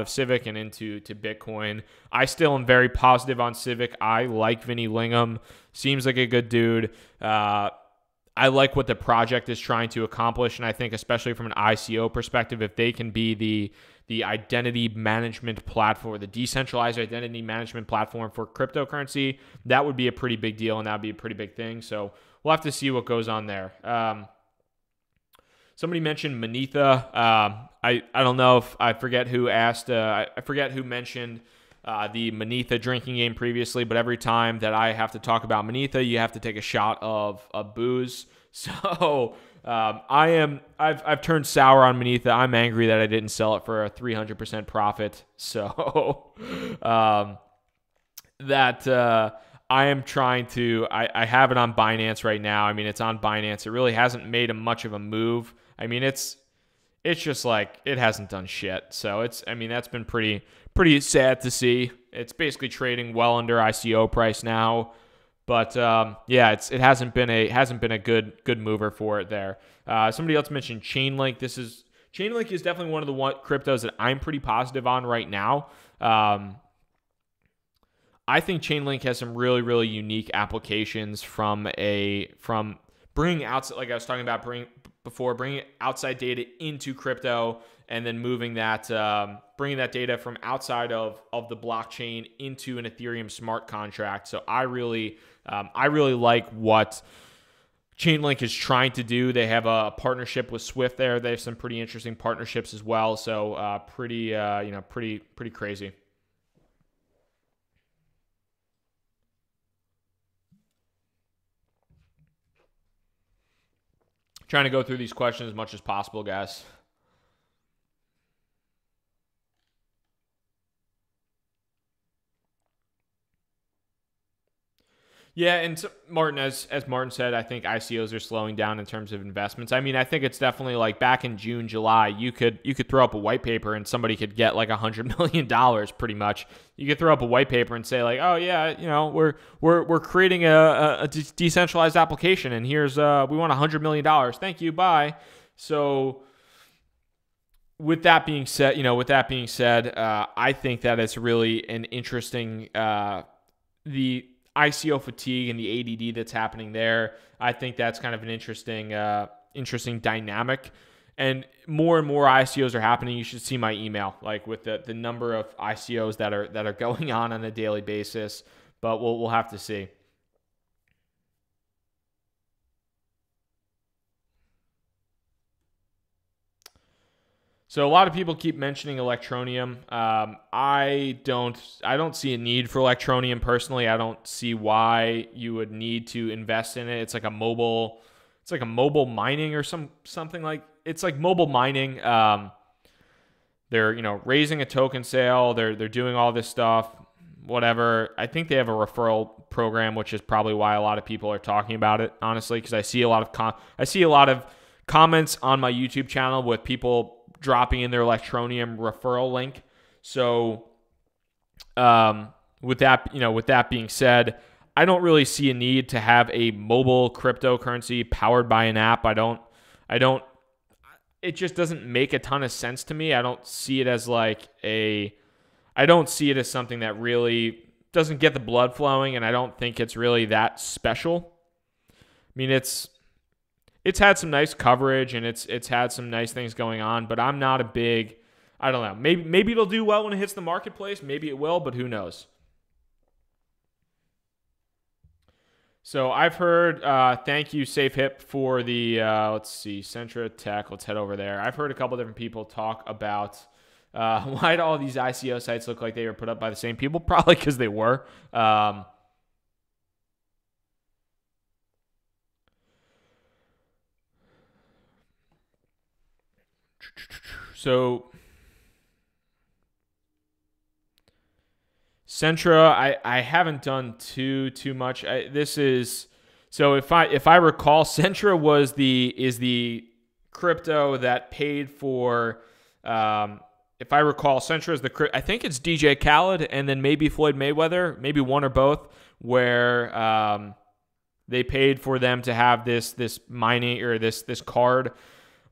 Civic and into Bitcoin. I still am very positive on Civic. I like Vinny Lingham. Seems like a good dude. I like what the project is trying to accomplish, and I think especially from an ICO perspective, if they can be the identity management platform, the decentralized identity management platform for cryptocurrency, that would be a pretty big deal, and that would be a pretty big thing. So we'll have to see what goes on there. Somebody mentioned Manetha. I don't know if I forget who asked. I forget who mentioned the Manetha drinking game previously, but every time that I have to talk about Manetha, you have to take a shot of booze. So I've turned sour on Manetha. I'm angry that I didn't sell it for a 300% profit. So I am trying to. I have it on Binance right now. I mean, it's on Binance. It really hasn't made much of a move. I mean, it's just like it hasn't done shit. So that's been pretty sad to see. It's basically trading well under ICO price now, but it hasn't been a good mover for it there. Somebody else mentioned Chainlink. Chainlink is definitely one of the cryptos that I'm pretty positive on right now. I think Chainlink has some really, really unique applications from bringing outside, like I was talking about, bringing outside data into crypto and then moving that, bringing that data from outside of the blockchain into an Ethereum smart contract. So I really like what Chainlink is trying to do. They have a partnership with Swift there. They have some pretty interesting partnerships as well. So pretty crazy. Trying to go through these questions as much as possible, guys. Yeah, and so Martin, as Martin said, I think ICOs are slowing down in terms of investments. I mean, I think it's definitely like back in June, July, you could throw up a white paper and somebody could get like $100 million pretty much. You could throw up a white paper and say like, oh yeah, we're creating a decentralized application and here's we want $100 million. Thank you, bye. So with that being said, I think that it's really an interesting the ICO fatigue and the ADD that's happening there. I think that's kind of an interesting dynamic. And more ICOs are happening. You should see my email, like with the number of ICOs that are going on a daily basis. But we'll have to see. So a lot of people keep mentioning Electroneum. I don't see a need for Electroneum personally. I don't see why you would need to invest in it. It's like a mobile mining or something like. It's like mobile mining. They're raising a token sale. They're doing all this stuff. Whatever. I think they have a referral program, which is probably why a lot of people are talking about it. Honestly, because I see a lot of comments on my YouTube channel with people dropping in their Electroneum referral link. So with that being said, I don't really see a need to have a mobile cryptocurrency powered by an app. I don't, it just doesn't make a ton of sense to me. I don't see it as I don't see it as something that really doesn't get the blood flowing, and I don't think it's really that special. I mean, it's had some nice coverage and it's had some nice things going on, but I'm not a big, I don't know. Maybe it'll do well when it hits the marketplace. Maybe it will, but who knows? So I've heard, thank you, Safe Hip, for the, let's see, Centra Tech. Let's head over there. I've heard a couple different people talk about why do all these ICO sites look like they were put up by the same people? Probably because they were. So Centra, I haven't done too much. This is, so if I recall, Centra is the crypto that paid for. If I recall, Centra is I think it's DJ Khaled and then maybe Floyd Mayweather, maybe one or both, where they paid for them to have this mining or this card.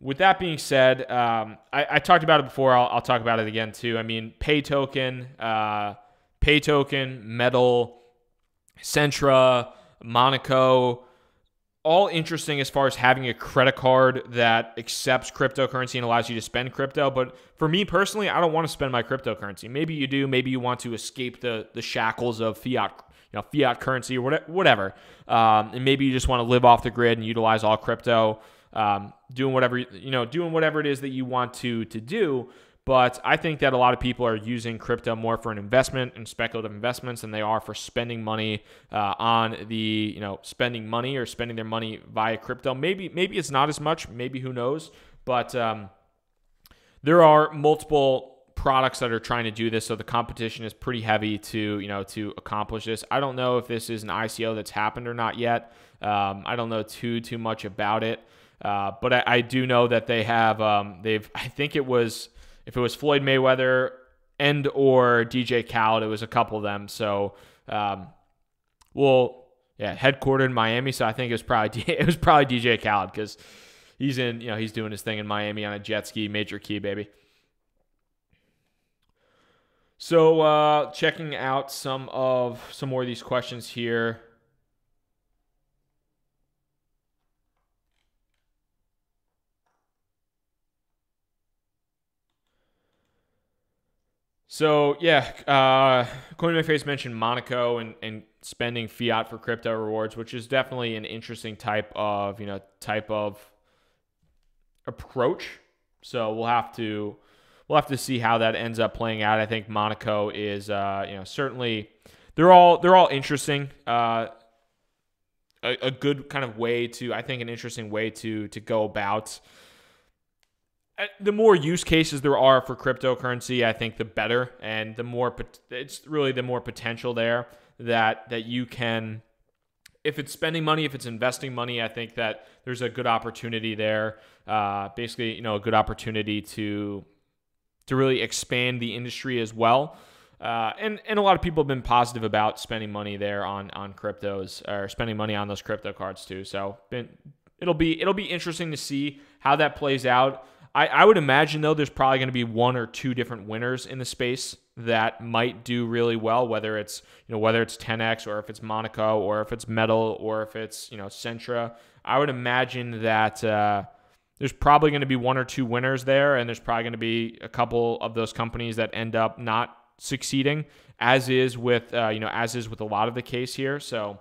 With that being said, I talked about it before. I'll talk about it again too. I mean, Pay Token, Metal, Centra, Monaco, all interesting as far as having a credit card that accepts cryptocurrency and allows you to spend crypto. But for me personally, I don't want to spend my cryptocurrency. Maybe you do. Maybe you want to escape the shackles of fiat currency or whatever. And maybe you just want to live off the grid and utilize all crypto, doing whatever it is that you want to do. But I think that a lot of people are using crypto more for an investment and speculative investments than they are for spending money spending money or spending their money via crypto. Maybe it's not as much. Maybe, who knows? But there are multiple products that are trying to do this, so the competition is pretty heavy to accomplish this. I don't know if this is an ICO that's happened or not yet. I don't know too much about it, but I do know that they have. I think it was. If it was Floyd Mayweather and or DJ Khaled, it was a couple of them. So, headquartered in Miami. So I think it was probably DJ Khaled because he's doing his thing in Miami on a jet ski, major key, baby. So checking out some more of these questions here. So CoinBase mentioned Monaco and spending fiat for crypto rewards, which is definitely an interesting type of approach. So we'll have to see how that ends up playing out. I think Monaco is certainly they're all interesting. A good kind of way to, I think, an interesting way to go about. The more use cases there are for cryptocurrency, I think the better, and the more potential there that you can, if it's spending money, if it's investing money, I think that there's a good opportunity there. Basically, a good opportunity to really expand the industry as well. And a lot of people have been positive about spending money there on cryptos, or spending money on those crypto cards too. So it'll be interesting to see how that plays out. I would imagine, though, there's probably going to be one or two different winners in the space that might do really well, whether it's 10x or if it's Monaco or if it's Metal or if it's Centra. I would imagine that there's probably going to be one or two winners there, and there's probably going to be a couple of those companies that end up not succeeding, as is with a lot of the case here. So.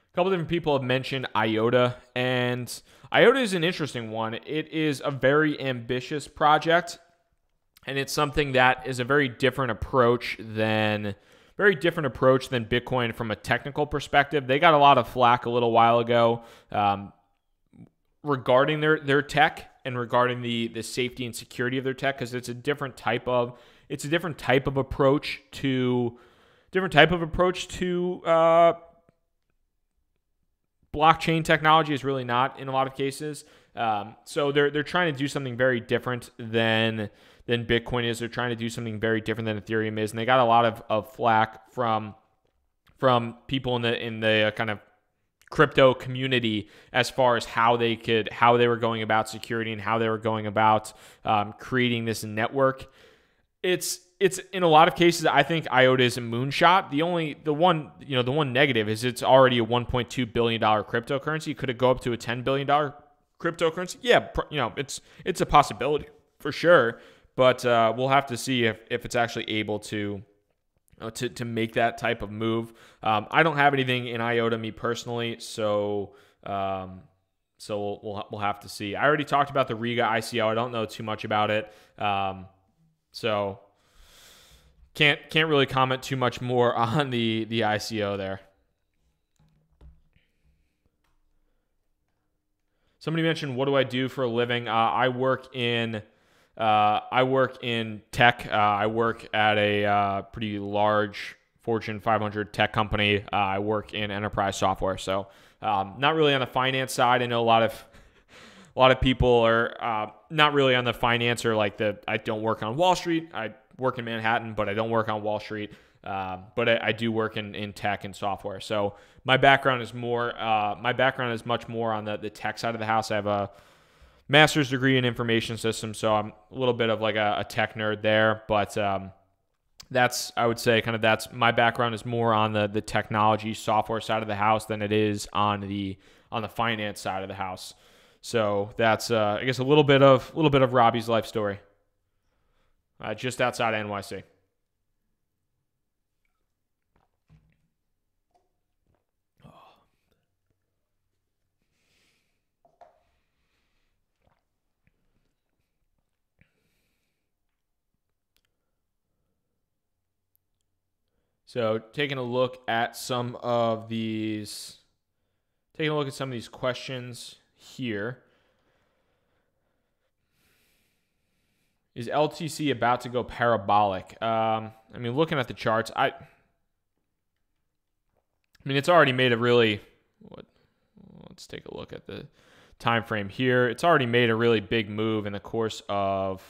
A couple different people have mentioned IOTA, and IOTA is an interesting one. It is a very ambitious project, and it's something that is a very different approach than Bitcoin from a technical perspective. They got a lot of flack a little while ago regarding their tech and regarding the safety and security of their tech, because it's a different type of approach to blockchain technology is really not in a lot of cases. So they're trying to do something very different than Bitcoin is. They're trying to do something very different than Ethereum is, and they got a lot of flack from people in the kind of crypto community as far as how they were going about security and how they were going about creating this network. It's in a lot of cases, I think IOTA is a moonshot. The one negative is it's already a $1.2 billion cryptocurrency. Could it go up to a $10 billion cryptocurrency? Yeah, it's a possibility for sure. But we'll have to see if it's actually able to make that type of move. I don't have anything in IOTA, me personally, so we'll have to see. I already talked about the Riga ICO. I don't know too much about it, so can't really comment too much more on the ICO there. Somebody mentioned, what do I do for a living? I work in tech. I work at a pretty large Fortune 500 tech company. I work in enterprise software, so not really on the finance side. I know a lot of people are not really on the finance or I don't work on Wall Street. I work in Manhattan, but I don't work on Wall Street. But I do work in tech and software. So my background is much more on the tech side of the house. I have a master's degree in information systems, so I'm a little bit of a tech nerd there. But I would say that's my background is more on the technology software side of the house than it is on the finance side of the house. So that's I guess a little bit of Robbie's life story. Just outside NYC. So taking a look at some of these questions here. Is LTC about to go parabolic? Looking at the charts, it's already made a really, let's take a look at the time frame here. It's already made a really big move in the course of,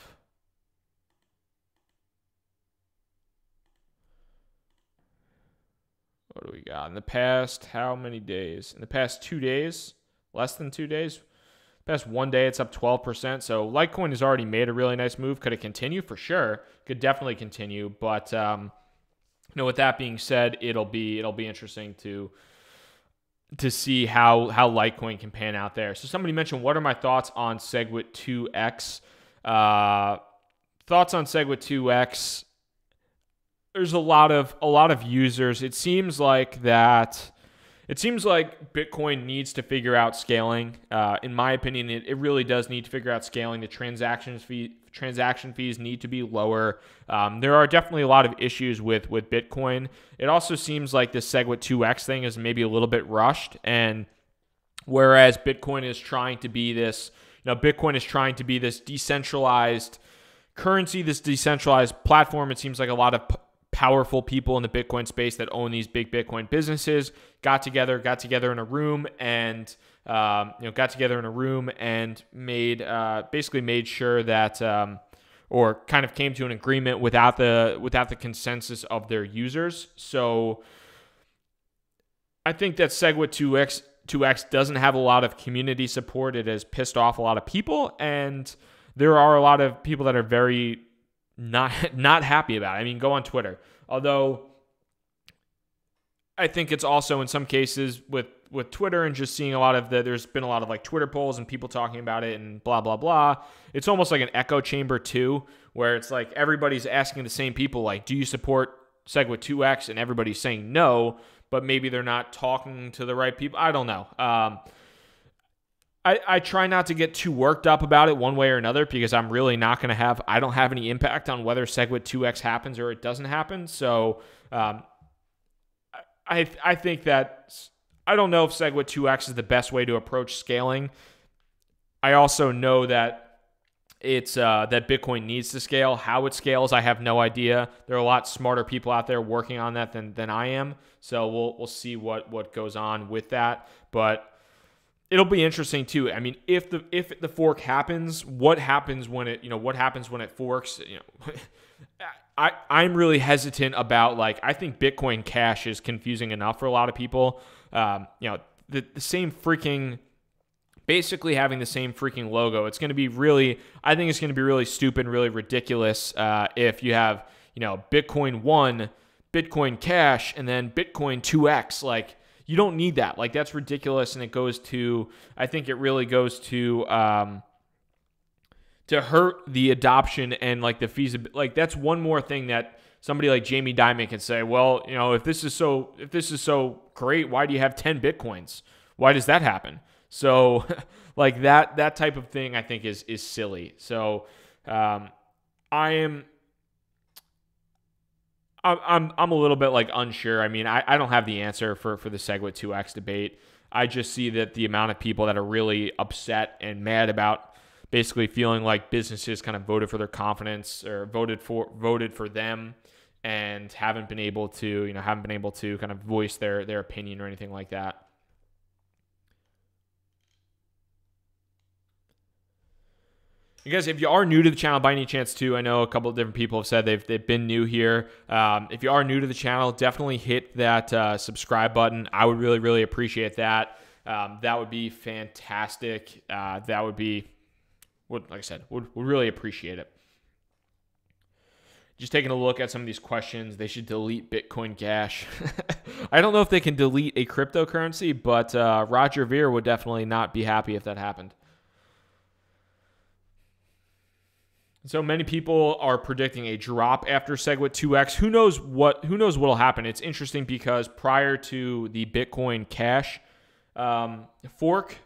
what do we got? In the past, how many days? In the past 2 days, less than 2 days. Past 1 day, it's up 12%. So Litecoin has already made a really nice move. Could it continue? For sure. Could definitely continue. But with that being said, it'll be interesting to see how Litecoin can pan out there. So somebody mentioned, what are my thoughts on SegWit 2x? Thoughts on SegWit 2x? There's a lot of users. It seems like Bitcoin needs to figure out scaling. In my opinion, it really does need to figure out scaling. The transaction fees need to be lower. There are definitely a lot of issues with Bitcoin. It also seems like this SegWit 2x thing is maybe a little bit rushed. And whereas Bitcoin is trying to be this decentralized currency, this decentralized platform, it seems like a lot of powerful people in the Bitcoin space that own these big Bitcoin businesses got together in a room and made sure that or kind of came to an agreement without the consensus of their users. So I think that SegWit 2x doesn't have a lot of community support. It has pissed off a lot of people, and there are a lot of people that are very not happy about it. Go on Twitter. Although I think it's also in some cases with Twitter and just seeing there's been a lot of Twitter polls and people talking about it and blah, blah, blah. It's almost like an echo chamber too, where it's like everybody's asking the same people, do you support SegWit 2x? And everybody's saying no, but maybe they're not talking to the right people. I don't know. I try not to get too worked up about it one way or another because I'm really not going to I don't have any impact on whether SegWit 2x happens or it doesn't happen. So I think that I don't know if SegWit 2x is the best way to approach scaling. I also know that it's that Bitcoin needs to scale. How it scales, I have no idea. There are a lot smarter people out there working on that than I am. So we'll see what goes on with that. But it'll be interesting too. I mean, if the fork happens, what happens when it forks? I'm really hesitant about, like, I think Bitcoin Cash is confusing enough for a lot of people. The same freaking, basically having the same freaking logo. It's going to be really, I think it's going to be really stupid, really ridiculous if you have, Bitcoin 1, Bitcoin Cash, and then Bitcoin 2X. Like, you don't need that. Like, that's ridiculous, and it goes to, I think it really goes to hurt the adoption and, like, the feasibility. Like, that's one more thing that somebody like Jamie Dimon can say, well, if this is so great, why do you have 10 Bitcoins? Why does that happen? So, like, that type of thing, I think is silly. So, I'm a little bit, like, unsure. I mean, I don't have the answer for the SegWit 2X debate. I just see that the amount of people that are really upset and mad about basically feeling like businesses kind of voted for their confidence or voted for them and haven't been able to kind of voice their opinion or anything like that. You guys, if you are new to the channel by any chance too, I know a couple of different people have said they've been new here. If you are new to the channel, definitely hit that subscribe button. I would really, really appreciate that. That would be fantastic. That would be, like I said, would really appreciate it. Just taking a look at some of these questions. They should delete Bitcoin Cash. I don't know if they can delete a cryptocurrency, but Roger Ver would definitely not be happy if that happened. So many people are predicting a drop after SegWit 2X. Who knows what'll happen? It's interesting because prior to the Bitcoin Cash fork,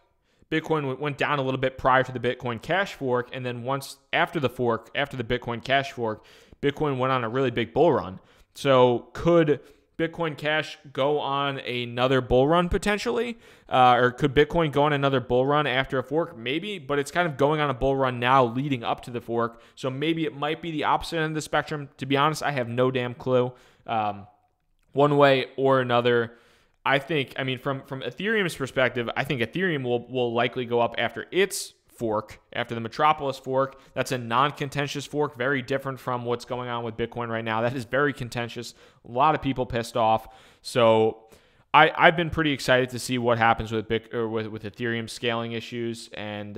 Bitcoin went down a little bit prior to the Bitcoin Cash fork, and then after the Bitcoin Cash fork, Bitcoin went on a really big bull run. So could Bitcoin Cash go on another bull run potentially? Or could Bitcoin go on another bull run after a fork? Maybe, but it's kind of going on a bull run now leading up to the fork. So maybe it might be the opposite end of the spectrum. To be honest, I have no damn clue. One way or another. I think, from Ethereum's perspective, I think Ethereum will likely go up after its fork, after the Metropolis fork. That's a non-contentious fork, very different from what's going on with Bitcoin right now. That is very contentious. A lot of people pissed off. So I've been pretty excited to see what happens with Ethereum scaling issues, and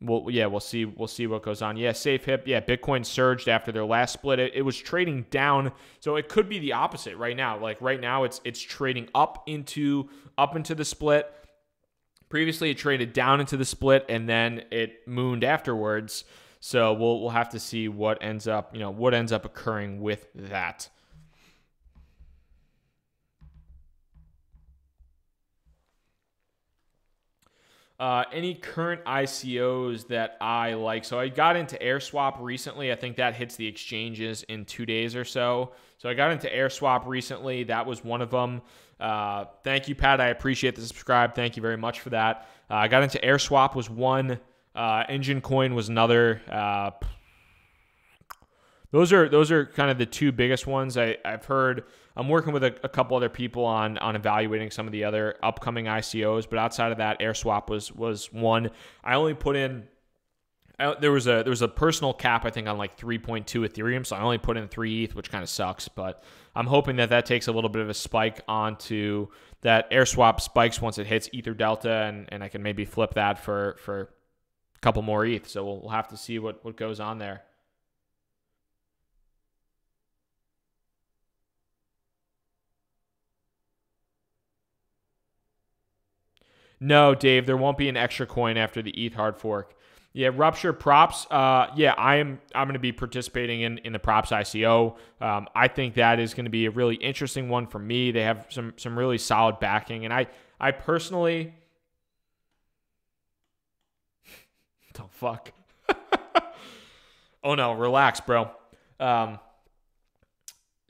we'll see what goes on. Yeah, Safe Hip. Yeah, Bitcoin surged after their last split. It was trading down, so it could be the opposite right now. Like right now, it's trading up into the split. Previously, it traded down into the split, and then it mooned afterwards. So we'll have to see what ends up occurring with that. Any current ICOs that I like? So I got into AirSwap recently. I think that hits the exchanges in 2 days or so. So I got into AirSwap recently. That was one of them. Thank you, Pat. I appreciate the subscribe. Thank you very much for that. I got into AirSwap was one. Engine Coin was another. Those are kind of the two biggest ones. I've heard. I'm working with a couple other people on evaluating some of the other upcoming ICOs, but outside of that, AirSwap was one. I only put in. There was a personal cap, I think, on like 3.2 Ethereum, so I only put in 3 ETH, which kind of sucks. But I'm hoping that takes a little bit of a spike onto that. AirSwap spikes once it hits Ether Delta, and I can maybe flip that for a couple more ETH. So we'll have to see what goes on there. No, Dave, there won't be an extra coin after the ETH hard fork. Yeah, Rupture props. Yeah, I'm going to be participating in the props ICO. I think that is going to be a really interesting one for me. They have some really solid backing, and I personally. Oh fuck. Oh no, relax, bro.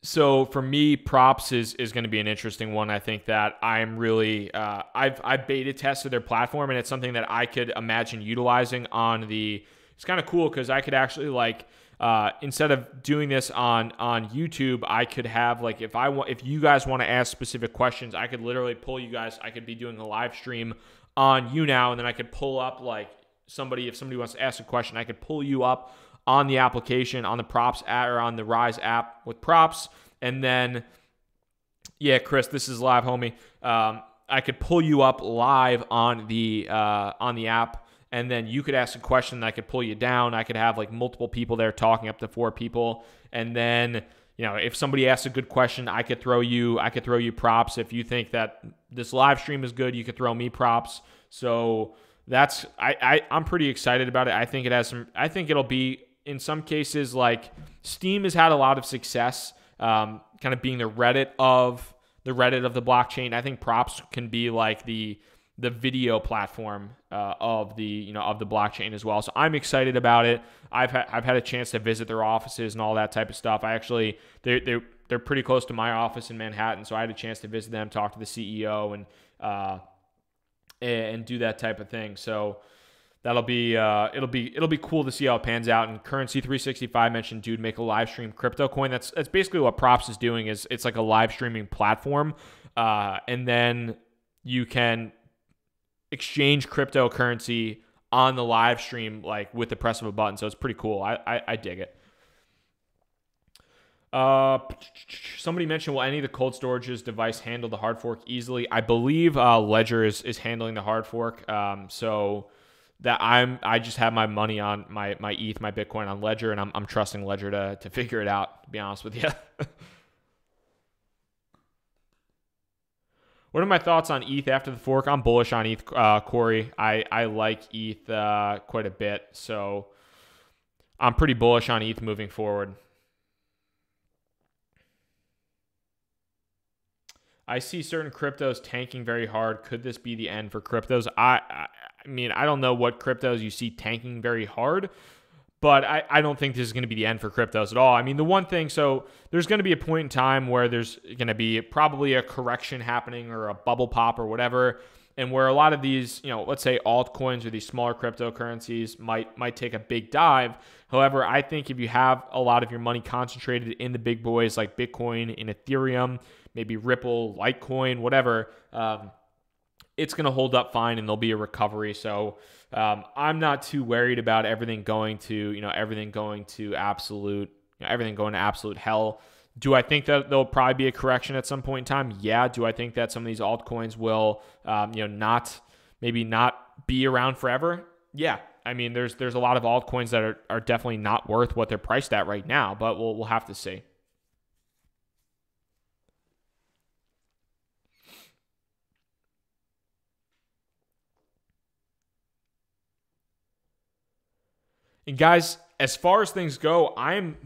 So for me, props is going to be an interesting one. I think that I'm really I've beta tested their platform, and it's something that I could imagine utilizing on the. It's kind of cool because I could actually instead of doing this on YouTube, I could have like, if you guys want to ask specific questions, I could literally pull you guys. I could be doing a live stream on YouNow, and then I could pull up like if somebody wants to ask a question, I could pull you up on the application, on the Props app, or on the Rise app with Props, and then, yeah, Chris, this is live, homie. I could pull you up live on the app, and then you could ask a question, and I could pull you down. I could have like multiple people there talking, up to 4 people, and then, you know, if somebody asks a good question, I could throw you props. If you think that this live stream is good, you could throw me props. So that's I'm pretty excited about it. I think it'll be, in some cases, like Steam has had a lot of success, kind of being the Reddit of the blockchain. I think Props can be like the video platform of the blockchain as well. So I'm excited about it. I've had a chance to visit their offices and all that type of stuff. They're pretty close to my office in Manhattan, so I had a chance to visit them, talk to the CEO, and do that type of thing. So that'll be it'll be cool to see how it pans out. And Currency 365 mentioned, dude, make a live stream crypto coin. That's basically what Props is doing. Is it's like a live streaming platform, and then you can exchange cryptocurrency on the live stream like with the press of a button. So it's pretty cool. I dig it. Somebody mentioned, will any of the cold storage's device handle the hard fork easily? I believe Ledger is handling the hard fork. So that I just have my money on my ETH, my Bitcoin on Ledger, and I'm trusting Ledger to figure it out, to be honest with you. What are my thoughts on ETH after the fork? I'm bullish on ETH, Corey. I like ETH quite a bit, so I'm pretty bullish on ETH moving forward. I see certain cryptos tanking very hard. Could this be the end for cryptos? I mean, I don't know what cryptos you see tanking very hard, but I don't think this is going to be the end for cryptos at all. I mean, the one thing, so there's going to be a point in time where there's going to be probably a correction happening or a bubble pop or whatever, and where a lot of these, let's say altcoins or these smaller cryptocurrencies might take a big dive. However, I think if you have a lot of your money concentrated in the big boys like Bitcoin, in Ethereum, maybe Ripple, Litecoin, whatever, it's going to hold up fine, and there'll be a recovery. So I'm not too worried about everything going to absolute hell. Do I think that there'll probably be a correction at some point in time? Yeah. Do I think that some of these altcoins will, not be around forever? Yeah. I mean, there's a lot of altcoins that are definitely not worth what they're priced at right now, but we'll have to see. And guys, as far as things go, I'm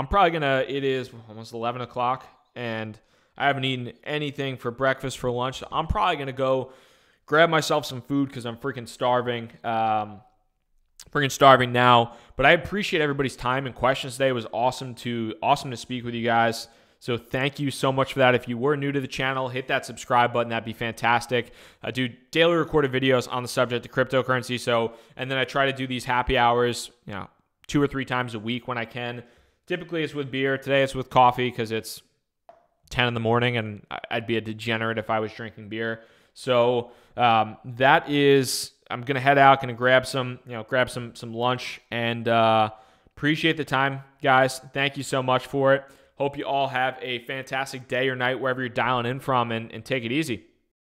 probably it is almost 11 o'clock, and I haven't eaten anything for breakfast, for lunch. So I'm probably going to go grab myself some food because I'm freaking starving. Now. But I appreciate everybody's time and questions today. It was awesome to speak with you guys. So thank you so much for that. If you were new to the channel, hit that subscribe button. That'd be fantastic. I do daily recorded videos on the subject of cryptocurrency. And then I try to do these happy hours, 2 or 3 times a week when I can. Typically it's with beer. Today it's with coffee because it's 10 in the morning, and I'd be a degenerate if I was drinking beer. So I'm going to head out, going to grab some lunch, and appreciate the time, guys. Thank you so much for it. Hope you all have a fantastic day or night wherever you're dialing in from, and take it easy.